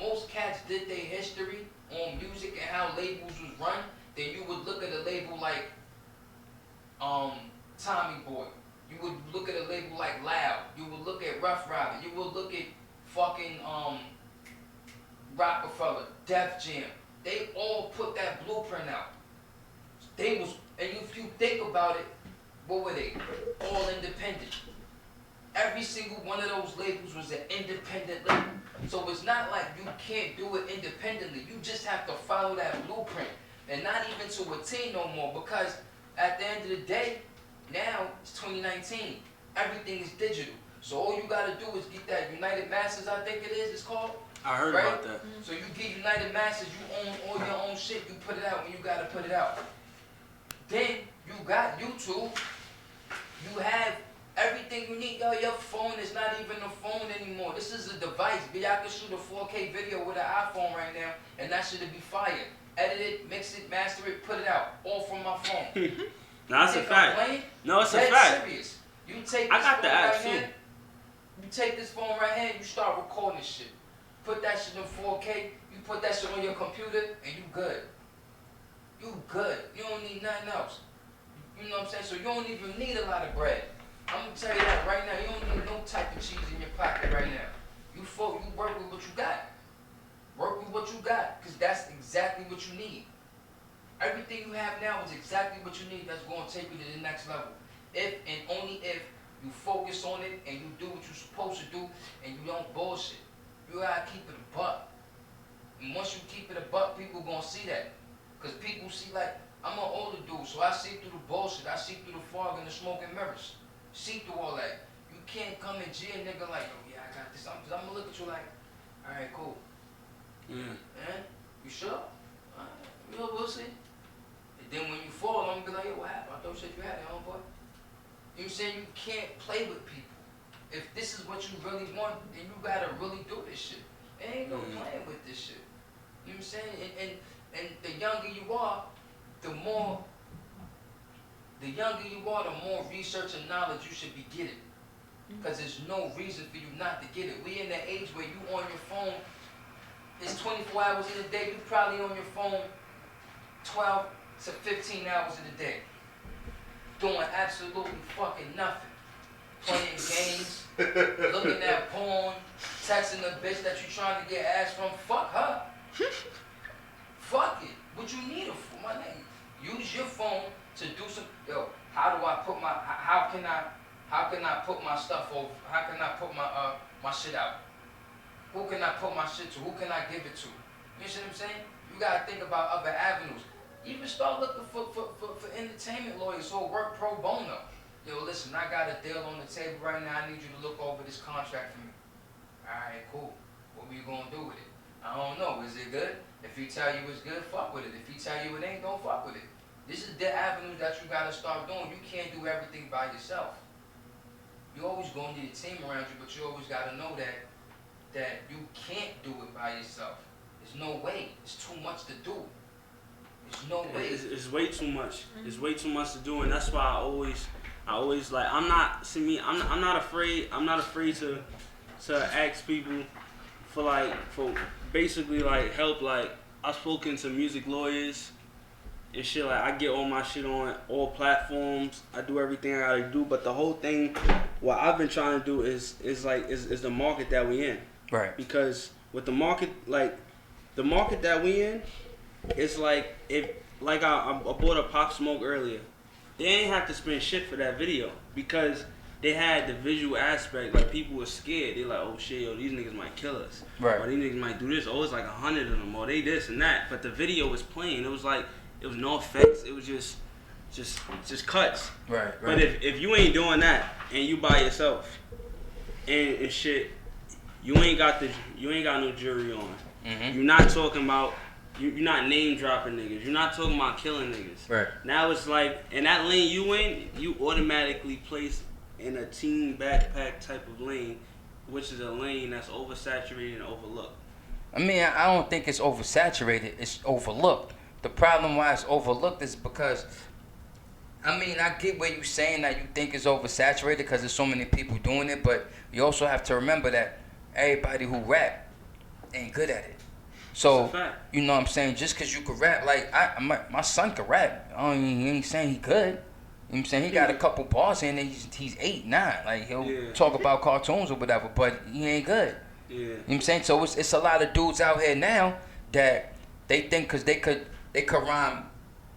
most cats did their history on music and how labels was run, then you would look at a label like Tommy Boy. You would look at a label like Loud. You would look at Rough Rider. You would look at fucking Rockefeller, Def Jam. They all put that blueprint out. And if you think about it, what were they? All independent. Every single one of those labels was an independent label. So it's not like you can't do it independently. You just have to follow that blueprint. And not even to a T no more, because at the end of the day, now it's 2019. Everything is digital. So all you gotta do is get that United Masters, I think it is, it's called. I heard about that. So you get United Masters, you own all your own shit, you put it out when you gotta put it out. Then you got YouTube, you have everything you need. Yo, your phone is not even a phone anymore. This is a device. I can shoot a 4K video with an iPhone right now, and that shit be fire. Edit it, mix it, master it, put it out, all from my phone. No, that's a fact. No, it's a fact. Serious. You take this I got the phone app right too. here, you take this phone right here, and you start recording this shit. Put that shit in 4K, you put that shit on your computer, and you good. You good. You don't need nothing else. You know what I'm saying? So you don't even need a lot of bread. I'm gonna tell you that right now. You don't need no type of cheese in your pocket right now. You work with what you got. Work with what you got, because that's exactly what you need. Everything you have now is exactly what you need that's going to take you to the next level. If and only if you focus on it and you do what you're supposed to do and you don't bullshit. You gotta keep it a buck. And once you keep it a buck, people gonna see that. Because people see, like, I'm an older dude, so I see through the bullshit. I see through the fog and the smoke and mirrors. See through all that. You can't come and G a nigga like, oh yeah, I got this. I'm gonna look at you like, alright, cool. Man, you sure? You know, we'll see. And then when you fall, I'm gonna be like, yo, what happened? I thought you said you had it, homeboy. You know what I'm saying? You can't play with people. If this is what you really want, then you gotta really do this shit. There ain't no playing with this shit. You know what I'm saying? And the younger you are, the more research and knowledge you should be getting. Because there's no reason for you not to get it. We in the age where you on your phone, it's 24 hours in a day, you probably on your phone 12 to 15 hours in a day. Doing absolutely fucking nothing. playing games, looking at porn, texting a bitch that you trying to get ass from. Fuck her. Fuck it. What you need it for, my nigga? Use your phone to do some. Yo, how do I put my? How can I put my stuff over? How can I put my shit out? Who can I put my shit to? Who can I give it to? You see what I'm saying? You gotta think about other avenues. Even start looking for entertainment lawyers who work pro bono. Yo, listen, I got a deal on the table right now. I need you to look over this contract for me. Alright, cool. What we gonna do with it? I don't know. Is it good? If he tell you it's good, fuck with it. If he tell you it ain't, don't fuck with it. This is the avenue that you gotta start doing. You can't do everything by yourself. You always gonna need a team around you, but you always gotta know that you can't do it by yourself. There's no way. It's too much to do. There's no way. It's way too much. It's way too much to do, and that's why I always like. I'm not afraid. I'm not afraid to ask people for basically like help. Like I've spoken to music lawyers and shit. Like I get all my shit on all platforms. I do everything I gotta do. But the whole thing, what I've been trying to do is the market that we in. Right. Because with the market, like the market that we in, it's like I bought a Pop Smoke earlier. They ain't have to spend shit for that video because they had the visual aspect. Like people were scared. They like, oh shit, yo, these niggas might kill us. Right. Or these niggas might do this. Oh, it's like 100 of them. Or they this and that. But the video was plain. It was like it was no effects. It was just cuts. Right. But if you ain't doing that and you by yourself and shit, you ain't got no jury on. You're not talking about. You're not name dropping niggas. You're not talking about killing niggas. Right. Now it's like, in that lane you in, you automatically placed in a teen backpack type of lane, which is a lane that's oversaturated and overlooked. I mean, I don't think it's oversaturated. It's overlooked. The problem why it's overlooked is because, I mean, I get where you're saying that you think it's oversaturated because there's so many people doing it, but you also have to remember that everybody who rap ain't good at it. So, you know what I'm saying? Just because you could rap, like, my son could rap. He ain't saying he could. You know what I'm saying? He got a couple bars in there. He's 8, 9. Like, he'll talk about cartoons or whatever, but he ain't good. Yeah. You know what I'm saying? So, it's a lot of dudes out here now that they think because they could rhyme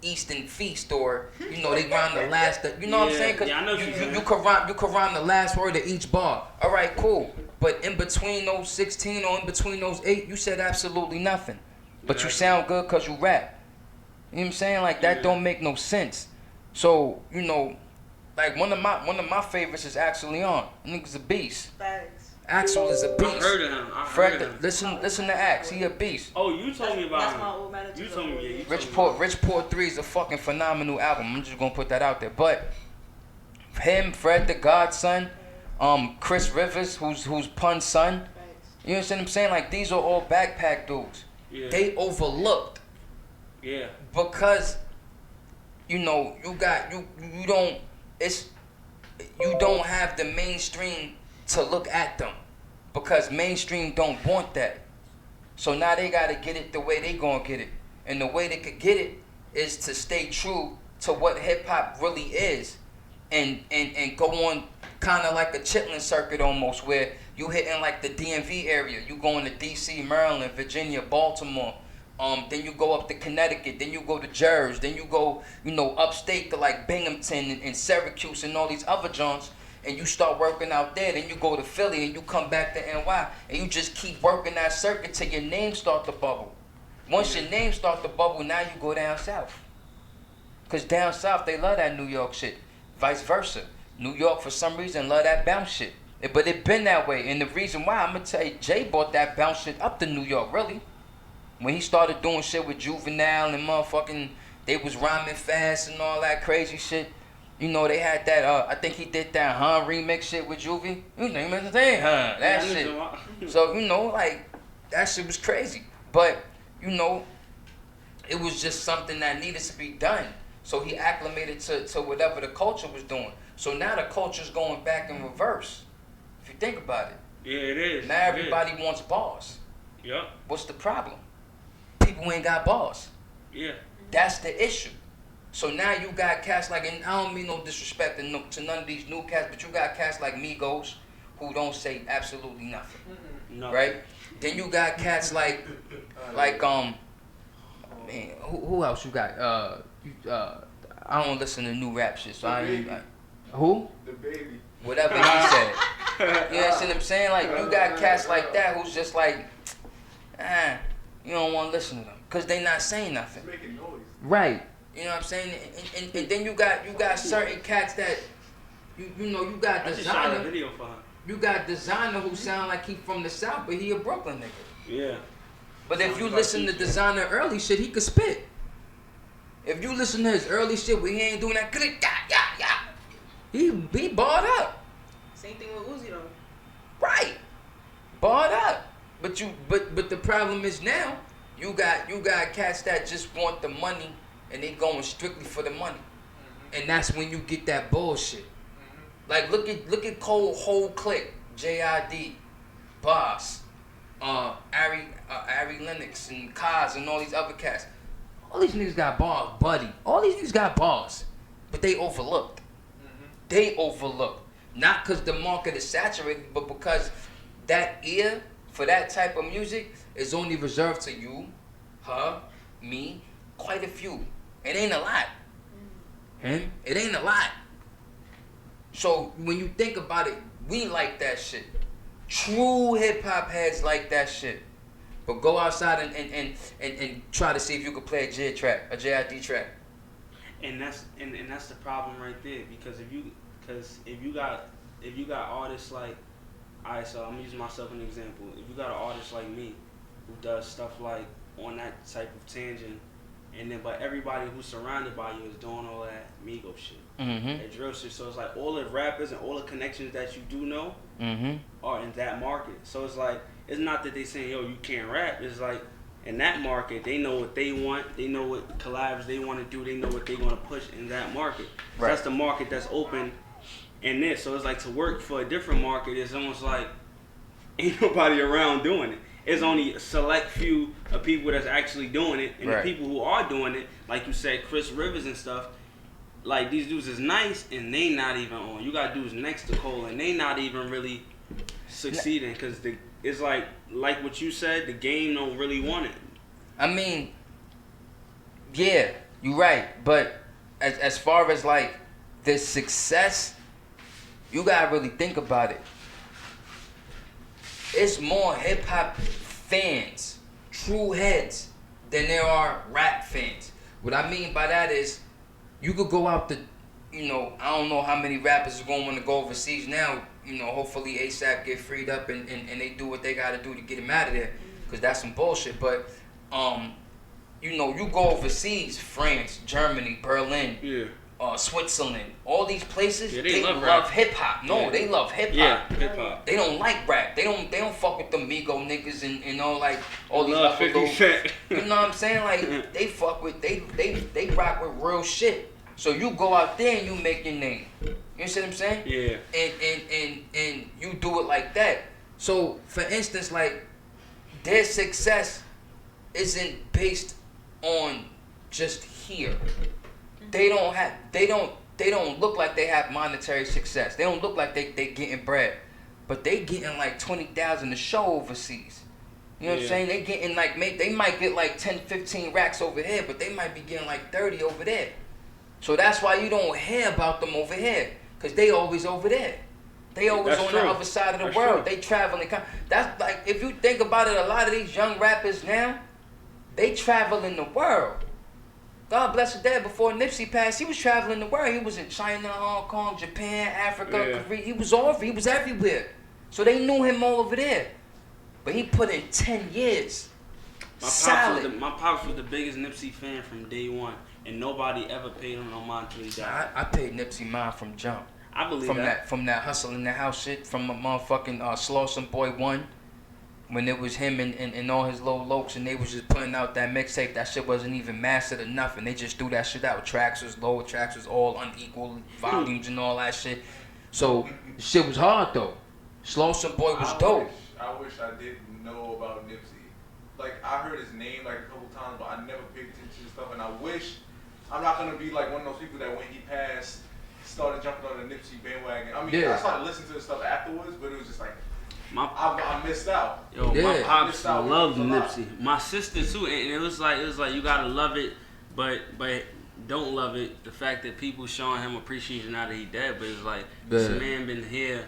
East and Feast, or, you know, they rhyme the last, you know what I'm saying? Because you could rhyme the last word of each bar. All right, cool. But in between those 16 or in between those 8, you said absolutely nothing. But you sound good because you rap. You know what I'm saying? Like, that don't make no sense. So, you know, like, one of my favorites is Axel Leon. Nigga's a beast. Thanks. Axel is a beast. I heard of him. Fred, listen to Ax. He a beast. Oh, you told me about That's him. my old manager. You told me, yeah. Rich Poor 3 is a fucking phenomenal album. I'm just gonna put that out there. But him, Fred the Godson, Chris Rivers, who's Pun's son. You know what I'm saying? Like, these are all backpack dudes. Yeah. They overlooked. Yeah. Because, you know, you don't have the mainstream to look at them. Because mainstream don't want that. So now they gotta get it the way they gonna get it. And the way they could get it is to stay true to what hip hop really is. And go on kind of like a Chitlin circuit almost, where you hitting like the DMV area. You going to DC, Maryland, Virginia, Baltimore. Then you go up to Connecticut. Then you go to Jersey. Then you go, you know, upstate to like Binghamton and Syracuse and all these other joints. And you start working out there. Then you go to Philly and you come back to NY. And you just keep working that circuit till your name start to bubble. Once your name start to bubble, now you go down south. Because down south, they love that New York shit. Vice versa. New York, for some reason, love that bounce shit. But it been that way. And the reason why, I'm going to tell you, Jay brought that bounce shit up to New York, really. When he started doing shit with Juvenile and motherfucking, they was rhyming fast and all that crazy shit. You know, they had that, I think he did that remix shit with Juvie. You know, that shit. So, you know, like, that shit was crazy. But, you know, it was just something that needed to be done. So he acclimated to whatever the culture was doing. So now the culture's going back in reverse. If you think about it. Yeah, it is. Now everybody wants bars. Yep. What's the problem? People ain't got bars. Yeah. That's the issue. So now you got cats like, and I don't mean no disrespect to none of these new cats, but you got cats like Migos who don't say absolutely nothing, right? Then you got cats like man, who else you got? I don't listen to new rap shit, so I ain't like, who? The Baby. Whatever he said. You know what I'm saying? Like, you got cats like that who's just like, you don't want to listen to them because they not saying nothing. It's making noise. Right. You know what I'm saying? And then you got certain cats that, you know, you got I just shot a Designer. video for him. You got Designer who sound like he from the South, but he a Brooklyn nigga. Yeah. But if you listen to Designer early shit, he could spit. If you listen to his early shit where he ain't doing that, he barred up. Same thing with Uzi though. Right. Barred up. But the problem is now you got cats that just want the money and they going strictly for the money. And that's when you get that bullshit. Like look at Cole whole clique, JID, Boss, Ari Lennox and Kaz and all these other cats. All these niggas got bars, buddy. All these niggas got bars. But they overlooked. They overlooked. Not because the market is saturated, but because that ear for that type of music is only reserved to you, her, me, quite a few. It ain't a lot. Him? It ain't a lot. So when you think about it, we like that shit. True hip hop heads like that shit. But go outside and try to see if you could play a JID track. And that's the problem right there, because if you got artists like, alright, so I'm using myself as an example. If you got an artist like me who does stuff like on that type of tangent, and then but everybody who's surrounded by you is doing all that Migos shit, that drill shit. So it's like all the rappers and all the connections that you do know are in that market. So it's like, it's not that they saying, yo, you can't rap. It's like, in that market, they know what they want. They know what collabs they want to do. They know what they want to push in that market. So that's the market that's open in this. So it's like, to work for a different market is almost like ain't nobody around doing it. It's only a select few of people that's actually doing it. And the people who are doing it, like you said, Chris Rivers and stuff, like these dudes is nice and they not even on. You got dudes next to Cole and they not even really succeeding because it's like what you said, the game don't really want it. I mean, yeah, you're right. But as far as like the success, you gotta really think about it. It's more hip hop fans, true heads, than there are rap fans. What I mean by that is, you could go out to, I don't know how many rappers are going to want to go overseas now. Hopefully ASAP get freed up and they do what they got to do to get him out of there, because that's some bullshit. But, you go overseas, France, Germany, Berlin, Switzerland, all these places, they love hip hop. No, they love hip hop. Yeah, hip hop. They don't like rap. They don't fuck with the Migo niggas and all like all these love other 50 Cent. You know what I'm saying? Like they fuck with they rock with real shit. So you go out there and you make your name. You see what I'm saying? Yeah. And you do it like that. So for instance, like their success isn't based on just here. They don't look like they have monetary success. They don't look like they getting bread. But they getting like 20,000 a show overseas. You know what I'm saying? They getting like, they might get like 10, 15 racks over here, but they might be getting like 30 over there. So that's why you don't hear about them over here, because they always over there. They always on the other side of the world. They traveling. That's like, if you think about it, a lot of these young rappers now, they travel in the world. God bless the dead, before Nipsey passed, he was traveling the world. He was in China, Hong Kong, Japan, Africa, Korea. He was everywhere. So they knew him all over there. But he put in 10 years. My pops was the biggest Nipsey fan from day one, and nobody ever paid him no mind till he died. I paid Nipsey mine from jump. I believe that. From that Hustle in the House shit, from a motherfucking Slauson Boy 1. When it was him and all his little lokes, and they was just putting out that mixtape, that shit wasn't even mastered enough, and they just threw that shit out. Tracks was low, tracks was all unequal, volumes and all that shit. So, the shit was hard though. Slauson Boy was dope. I wish I didn't know about Nipsey. Like, I heard his name like a couple times, but I never paid attention to stuff, and I wish I'm not gonna be like one of those people that when he passed, started jumping on the Nipsey bandwagon. I mean, Yeah. I started listening to the stuff afterwards, but it was just like I missed out. Yo, my pops loved a lot. Nipsey. My sister too, and it was like you gotta love it, but don't love it. The fact that people showing him appreciation now that he dead, but it's like this man been here,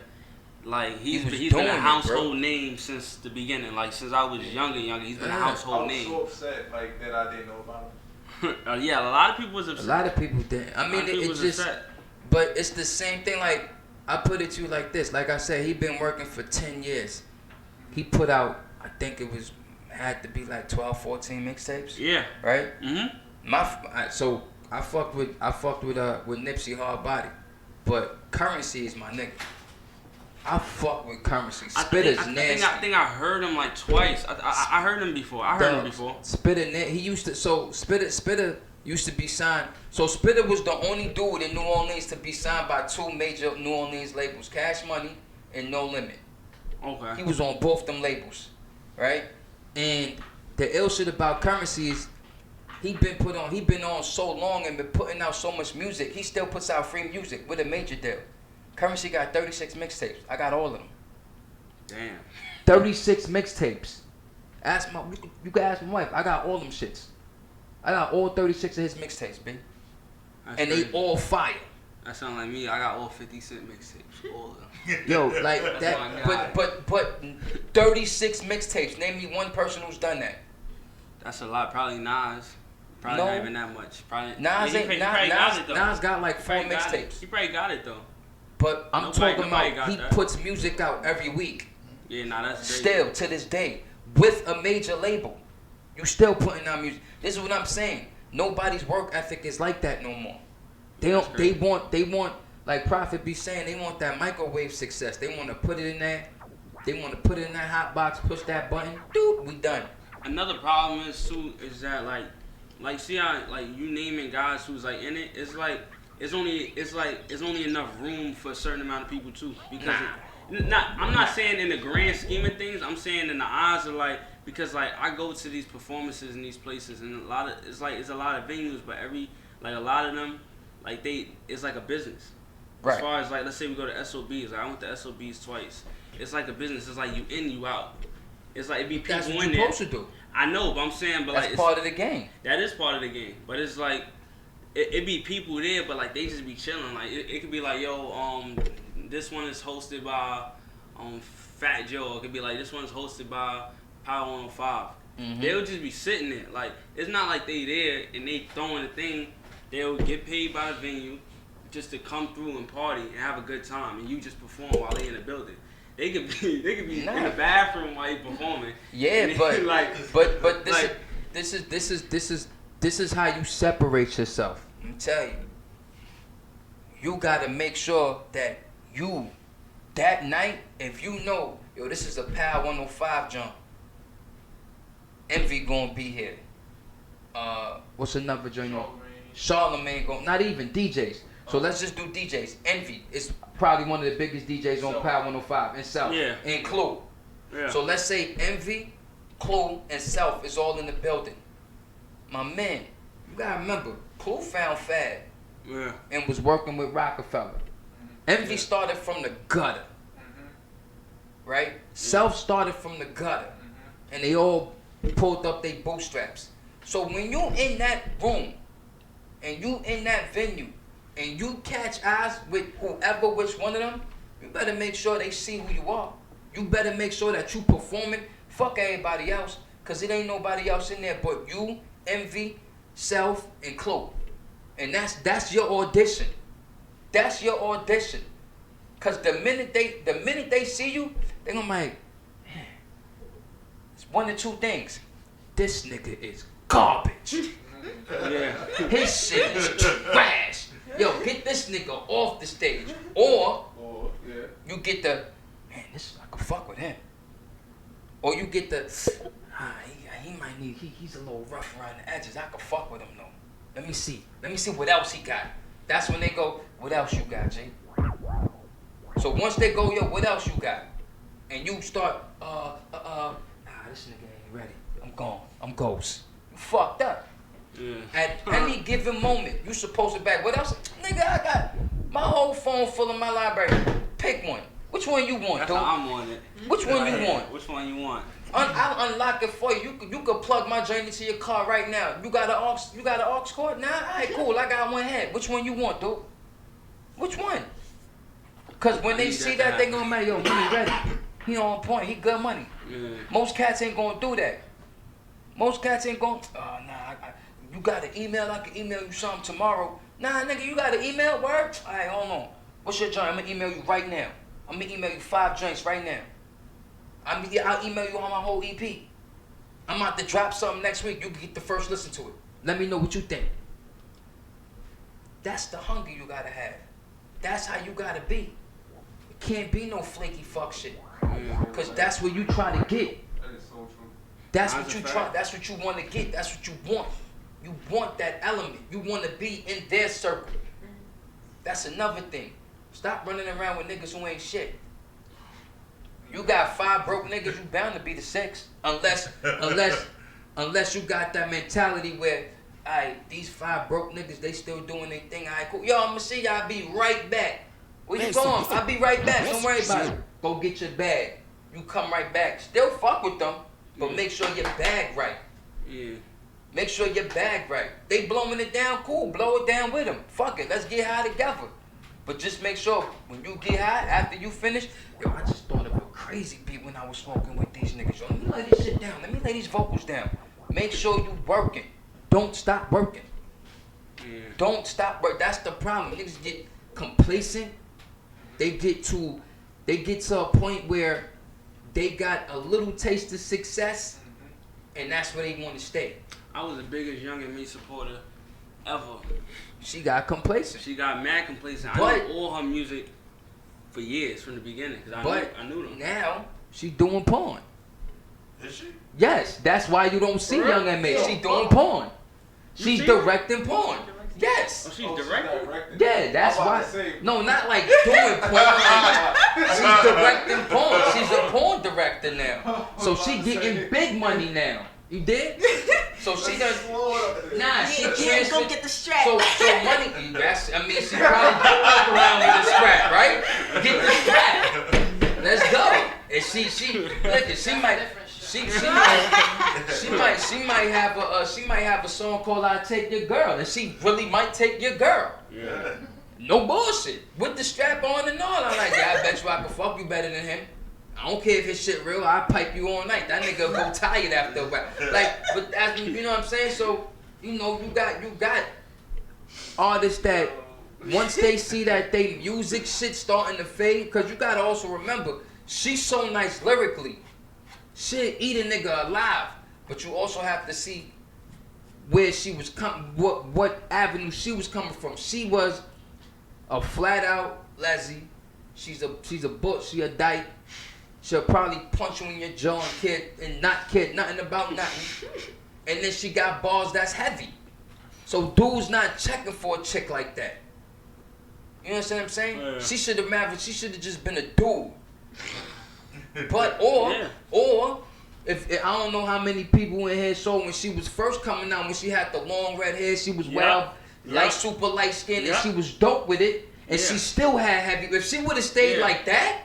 like he's been a household name since the beginning. Like since I was younger, he's been a household name. I was so upset like that I didn't know about him. Yeah, a lot of people was upset. A lot of people did. I mean, it just, but it's the same thing. Like I put it to you like this. Like I said, he been working for 10 years. He put out, I think it had to be like 12, 14 mixtapes. Yeah. Right. So I fucked with Nipsey hard body, but Currency is my nigga. I fuck with Currency. Spitter's nasty. I think I heard him like twice. I heard him before. Spitter, he used to. So Spitter used to be signed. So Spitter was the only dude in New Orleans to be signed by 2 major New Orleans labels: Cash Money and No Limit. Okay. He was on both them labels, right? And the ill shit about Currency is he been on so long and been putting out so much music. He still puts out free music with a major deal. Currency got 36 mixtapes. I got all of them. Damn. 36 mixtapes. You can ask my wife. I got all them shits. I got all 36 of his mixtapes, B. And they all fire. That sound like me. I got all 50 Cent mixtapes. All of them. Yo, like that. But 36 mixtapes. Name me one person who's done that. That's a lot. Probably Nas. Probably not even that much. Probably Nas got like 4 mixtapes. He probably got it though. But I'm talking about he puts music out every week. Yeah, that's still to this day with a major label. You still putting out music. This is what I'm saying. Nobody's work ethic is like that no more. They want like Prophet be saying, they want that microwave success. They want to put it in there. They want to put it in that hot box, push that button, dude, we done. Another problem is too is that like see how like you naming guys who's like in it, it's like it's only enough room for a certain amount of people too. Because I'm not saying in the grand scheme of things, I'm saying in the eyes of like, because like I go to these performances in these places and it's a lot of venues, but a lot of them like it's like a business. Right. As far as like let's say we go to SOBs, like I went to SOBs twice. It's like a business. It's like you in, you out. It's like it be people That's what in you're there. supposed to do. I know, but I'm saying, but that's like part of the game. That is part of the game, but it's like it be people there, but like they just be chilling. Like it could be like, yo, this one is hosted by Fat Joe. It could be like this one is hosted by Power 105. Mm-hmm. They'll just be sitting there. Like it's not like they there and they throwing a thing. They'll get paid by the venue just to come through and party and have a good time, and you just perform while they in the building. They could be in the bathroom while you performing. Yeah, but like, but this is how you separate yourself. I'm telling you. You gotta make sure that that night, if you know, yo, this is a Power 105 jump. Envy gonna be here. What's another joint? Charlamagne gonna, not even DJs. So let's just do DJs. Envy is probably one of the biggest DJs on Power 105 and Self. Yeah. And Clue. Yeah. So let's say Envy, Clue, and Self is all in the building. My man, you gotta remember, Clue found Fab. Yeah. And was working with Rockefeller. Envy started from the gutter. Right? Self started from the gutter. And they all pulled up their bootstraps. So when you in that room and you in that venue and you catch eyes with whoever, which one of them, you better make sure they see who you are. You better make sure that you performing. Fuck everybody else, cause it ain't nobody else in there but you, Envy, Self, and Clue. And that's your audition. That's your audition. Cause the minute they see you, they gonna like, man, it's one of two things. This nigga is garbage. Yeah. His shit is trash. Yo, get this nigga off the stage. Or you get the, man, this I could fuck with him. Or you get the, he might need, he's a little rough around the edges. I could fuck with him though. Let me see what else he got. That's when they go, what else you got, G? So once they go, yo, what else you got? And you start, this nigga ain't ready. I'm gone. I'm ghost. You fucked up. At any given moment, you supposed to back. What else? Nigga, I got my whole phone full of my library. Pick one. Which one you want, That's dude? how I'm on it. Which one you want? Which one you want? I'll unlock it for you. You could plug my joint into your car right now. You got an aux cord? Nah, alright, cool. I got one head. Which one you want, dude? Which one? Cause when they see that, they gonna make, yo, money ready. He on point. He good money. Most cats ain't gonna do that. Most cats ain't gonna. Oh nah, you got an email? I can email you something tomorrow. Nah, nigga, you got an email? Word? All right, hold on. What's your joint? I'm gonna email you right now. I'm gonna email you 5 joints right now. I'll email you on my whole EP. I'm about to drop something next week. You can get the first listen to it. Let me know what you think. That's the hunger you gotta have. That's how you gotta be. It can't be no flaky fuck shit. Cause that's where you try to get. That is so true. That's what you try. That's what you want to get. That's what you want. You want that element. You want to be in their circle. That's another thing. Stop running around with niggas who ain't shit. You got 5 broke niggas, you bound to be the 6. Unless you got that mentality where, alright, these 5 broke niggas, they still doing their thing. Alright, cool. Yo, I'ma see y'all. I'll be right back. Where you going? I'll be right back. Don't worry about it. Go get your bag. You come right back. Still fuck with them, but make sure your bag right. Yeah. Make sure your bag right. They blowing it down, cool. Blow it down with them. Fuck it. Let's get high together. But just make sure when you get high, after you finish, yo, I just thought of a crazy beat when I was smoking with these niggas. Yo, let me lay this shit down. Let me lay these vocals down. Make sure you working. Don't stop working. Don't stop work. That's the problem. Niggas get complacent. They get to a point where they got a little taste of success, and that's where they want to stay. I was the biggest Young and Me supporter ever. She got complacent. She got mad complacent. But- I knew all her music for years from the beginning because I knew them. Now she doing porn. Is she? Yes, that's why you don't see For real? Young and Me. Yeah. She doing porn. You She's see directing porn. Yes. Oh, she's directing? Yeah, that's I'm why. about to say- No, not like doing porn. Like, she's directing porn. She's a porn director now. So she getting big money now. You did? So she done. Nah, she Yeah, go transferred. get the strap. So money. That's. I mean, she probably did walk around with a strap, right? Get the strap. Let's go. And she might have a song called "I Take Your Girl," and she really might take your girl. Yeah. No bullshit. With the strap on and all. I'm like, yeah, I bet you I can fuck you better than him. I don't care if his shit real. I'll pipe you all night. That nigga go tired after a while. Like, but as you know what I'm saying. So you know you got artists that once they see that they music shit starting to fade, cause you gotta also remember she's so nice lyrically. She'll eat a nigga alive. But you also have to see where she was what avenue she was coming from. She was a flat out leslie. She's a butt. She a dyke. She'll probably punch you in your jaw and not care nothing about nothing. And then she got balls that's heavy. So dudes not checking for a chick like that. You understand what I'm saying? Yeah. She should have just been a dude. But or if I don't know how many people in here saw when she was first coming out, when she had the long red hair, she was super light skin, and she was dope with it, and she still had heavy. If she would have stayed like that,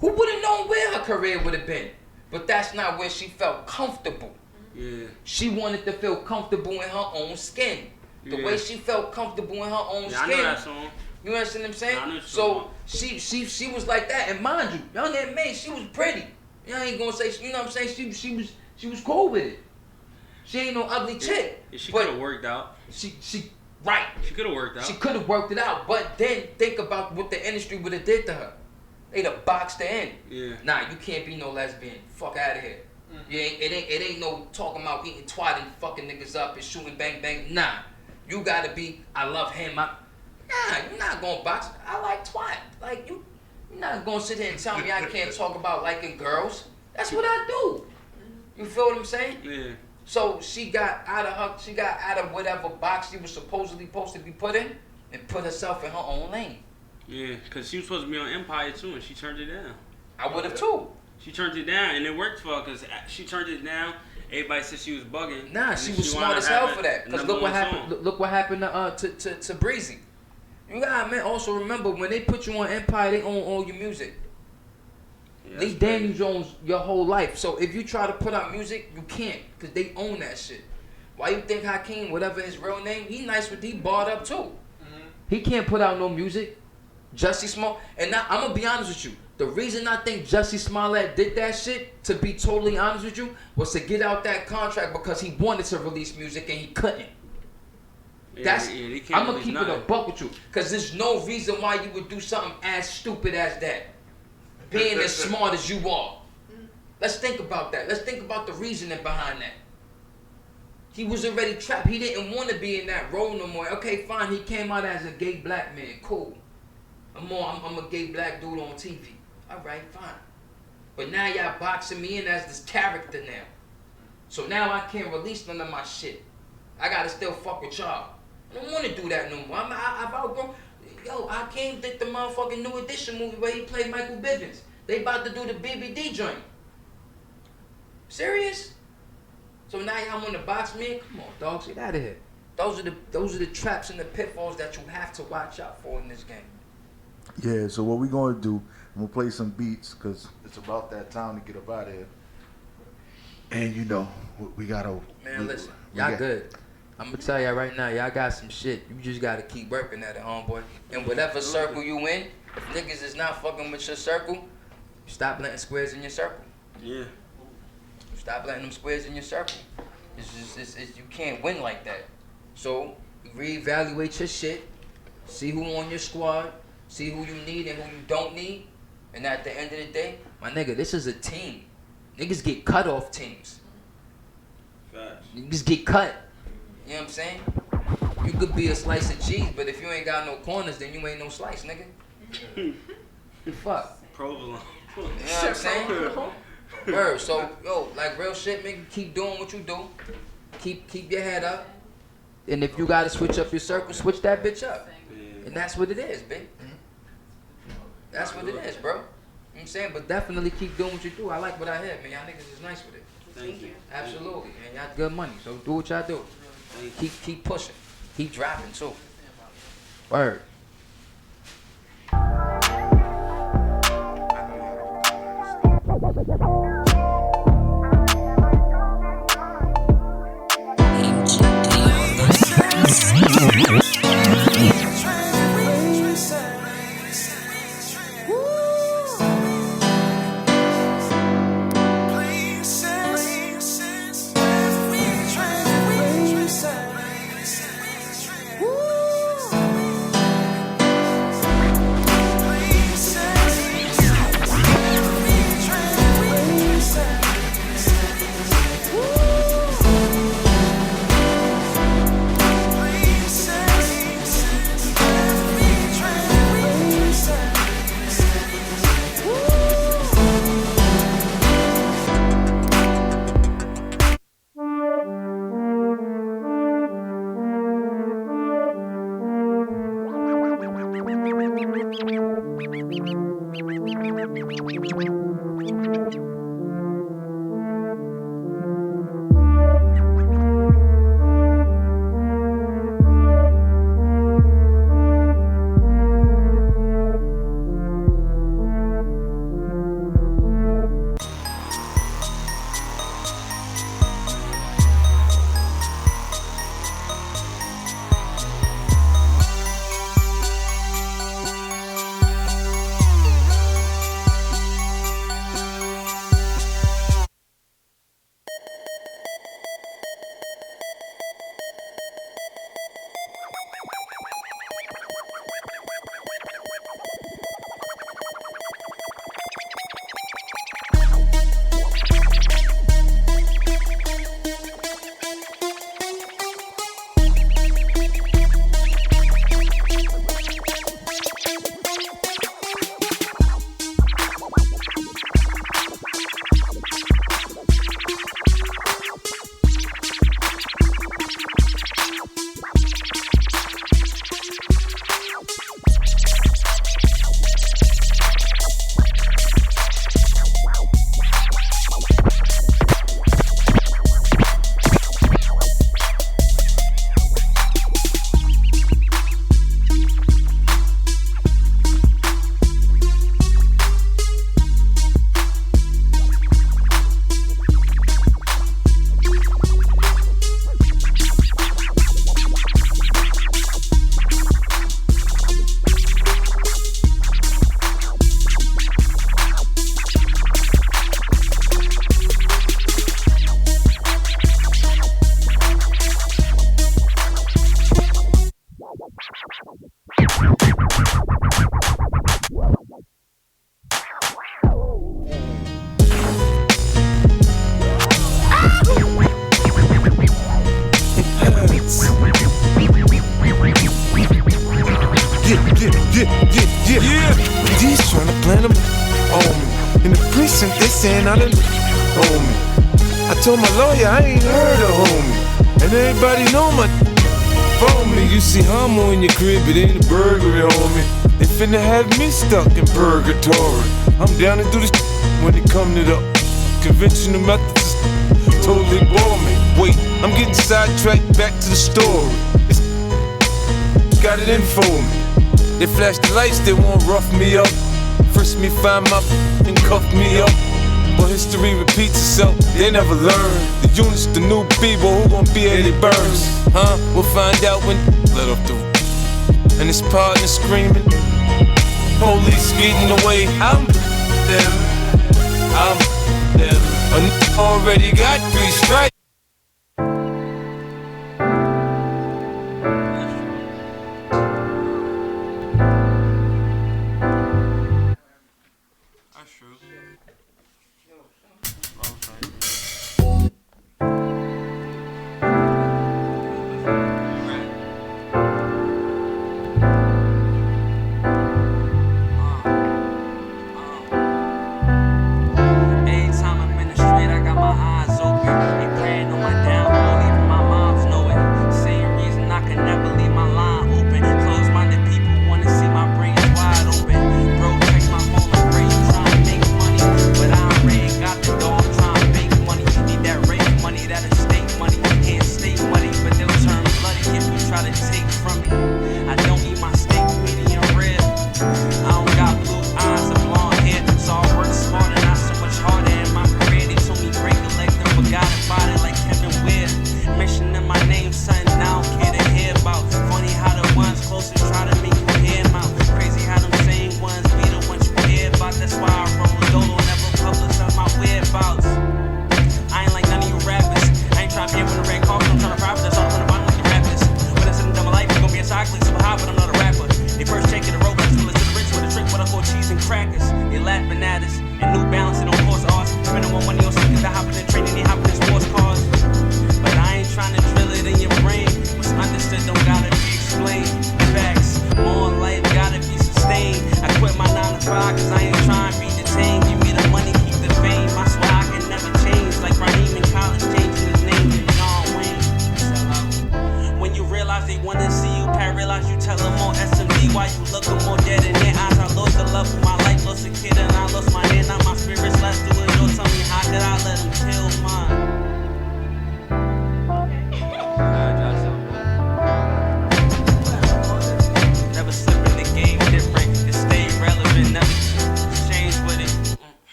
who would have known where her career would have been? But that's not where she felt comfortable. Yeah. She wanted to feel comfortable in her own skin. The way she felt comfortable in her own skin. I know that song. You understand what I'm saying? Yeah, I know what you're So she was like that, and mind you, Young and May, she was pretty. You ain't gonna say, you know what I'm saying? She was cool with it. She ain't no ugly chick. Yeah, she could have worked out. She could have worked out. She could have worked it out, but then think about what the industry would have did to her. They'd have boxed her in. Yeah. Nah, you can't be no lesbian. Fuck out of here. It ain't no talking about eating twat and fucking niggas up and shooting bang bang. Nah, you gotta be. I love him. Nah, you're not gonna box. I like twat. Like you're not gonna sit here and tell me I can't talk about liking girls. That's what I do. You feel what I'm saying? Yeah. So she got out of whatever box she was supposedly supposed to be put in, and put herself in her own lane. Yeah, because she was supposed to be on Empire too, and she turned it down. I would have too. She turned it down, and it worked for her because she turned it down, everybody said she was bugging. Nah, she and was wound smart up as hell having for that. Cause number look what one happened. song. Look what happened to Breezy. You gotta man. Also remember when they put you on Empire, they own all your music. Yeah, Lee Daniels owns your whole life. So if you try to put out music, you can't, cause they own that shit. Why you think Hakeem, whatever his real name, he nice with he barred up too. He can't put out no music. Jussie Smollett, and now I'm gonna be honest with you. The reason I think Jussie Smollett did that shit, to be totally honest with you, was to get out that contract because he wanted to release music and he couldn't. I'm gonna keep it a buck with you, cause there's no reason why you would do something as stupid as that. Being as smart as you are. Let's think about that. Let's think about the reasoning behind that. He was already trapped. He didn't want to be in that role no more. Okay, fine. He came out as a gay black man. Cool. I'm a gay black dude on TV. All right, fine. But now y'all boxing me in as this character now. So now I can't release none of my shit. I gotta still fuck with y'all. I don't want to do that no more. I've outgrown. Yo, I can't think the motherfucking New Edition movie where he played Michael Bivins. They about to do the BBD joint. Serious? So now y'all want to box me? Come on, dogs, get out of here. Those are the traps and the pitfalls that you have to watch out for in this game. Yeah, so what we gonna do, I'm gonna play some beats, because it's about that time to get up out of here. And you know, we gotta... Man, listen, y'all good. I'm gonna tell y'all right now, y'all got some shit. You just gotta keep working at it, homeboy. And whatever circle you in, if niggas is not fucking with your circle, stop letting squares in your circle. Yeah. Stop letting them squares in your circle. You can't win like that. So, reevaluate your shit, see who on your squad, see who you need and who you don't need. And at the end of the day, my nigga, this is a team. Niggas get cut off teams. Facts. Niggas get cut. You know what I'm saying? You could be a slice of cheese, but if you ain't got no corners, then you ain't no slice, nigga. Fuck. Provolone. You know what I'm saying? Word. So, yo, like real shit, nigga, keep doing what you do. Keep your head up. And if you gotta switch up your circle, switch that bitch up. And that's what it is, bitch. That's what it is, bro. You know what I'm saying? But definitely keep doing what you do. I like what I hear, man. Y'all niggas is nice with it. Thank you. Absolutely. And y'all good money. So do what y'all do. Keep pushing. Keep dropping too. Word. Yeah. These trying to plan them on me. In the precinct, they saying I done on me. I told my lawyer I ain't heard of homie. And everybody know my phone me. You see Homo in your crib, it ain't a burglary, homie. They finna have me stuck in purgatory. I'm down to do this when it come to the conventional methods. Totally bore me. Wait, I'm getting sidetracked back to the story. It's got it in for me. They flash the lights, they won't rough me up. First me find my and cuff me up. But history repeats itself, they never learn. The units, the new people, who gon' be Eddie Burns? Huh? We'll find out when let up the and his partner screaming. Police getting away, I'm them. I already got 3 strikes.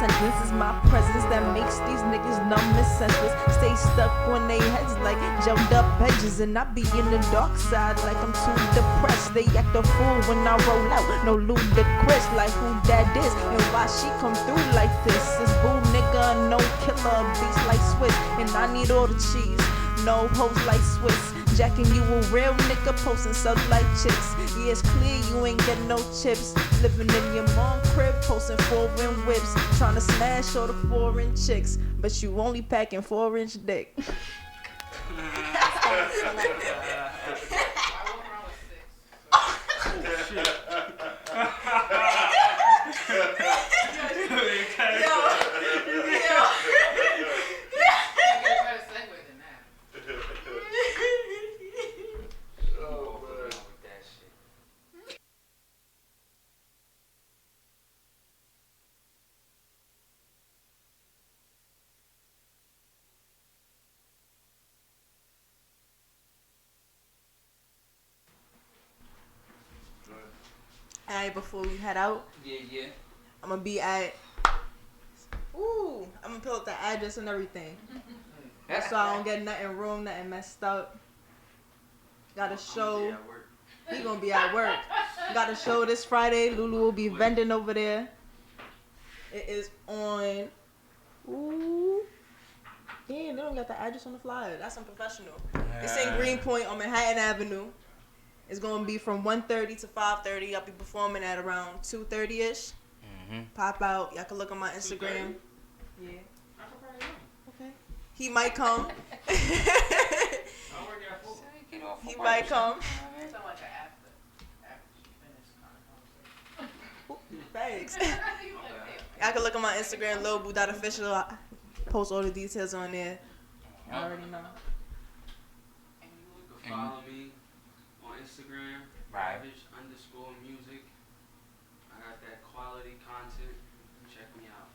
This is my presence that makes these niggas numb and senseless. Stay stuck stuck on their heads like jumped up edges. And I be in the dark side like I'm too depressed. They act a fool when I roll out, no ludicrous. Like who that is and why she come through like this. It's boo nigga, no killer, beats like Swiss. And I need all the cheese, no hoes like Swiss. Jacking you a real nigga, posting stuff like chicks. Yeah, it's clear you ain't get no chips. Living in your mom crib, posting 4-inch whips. Trying to smash all the 4-inch chicks, but you only packing 4-inch dick. Alright, before we head out, Yeah. I'm gonna be at. I'm gonna pull up the address and everything. That's so I don't get nothing wrong, nothing messed up. Got a show. He gonna be at work. Got a show this Friday. Lulu will be vending over there. It is on. Damn, they don't got the address on the flyer. That's unprofessional. It's in Greenpoint on Manhattan Avenue. It's gonna be from 1:30 to 5:30. I'll be performing at around 2:30ish. Pop out. Y'all can look on my Instagram. Yeah. Okay. He might come. He might come. Thanks. Y'all can look on my Instagram, lilboo.official. I post all the details on there. I already know. You can follow me on Instagram, ravage_music. I got that quality content. Check me out.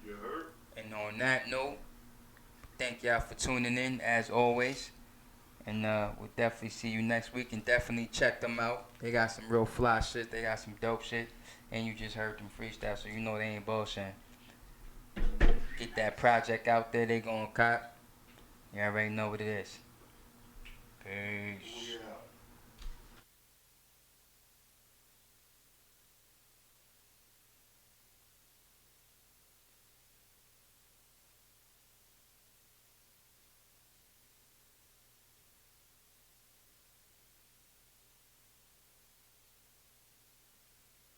You heard? And on that note, thank y'all for tuning in as always. And we'll definitely see you next week. And definitely check them out. They got some real fly shit. They got some dope shit. And you just heard them freestyle, so you know they ain't bullshitting. Get that project out there. They gonna cop. You already know what it is. Peace.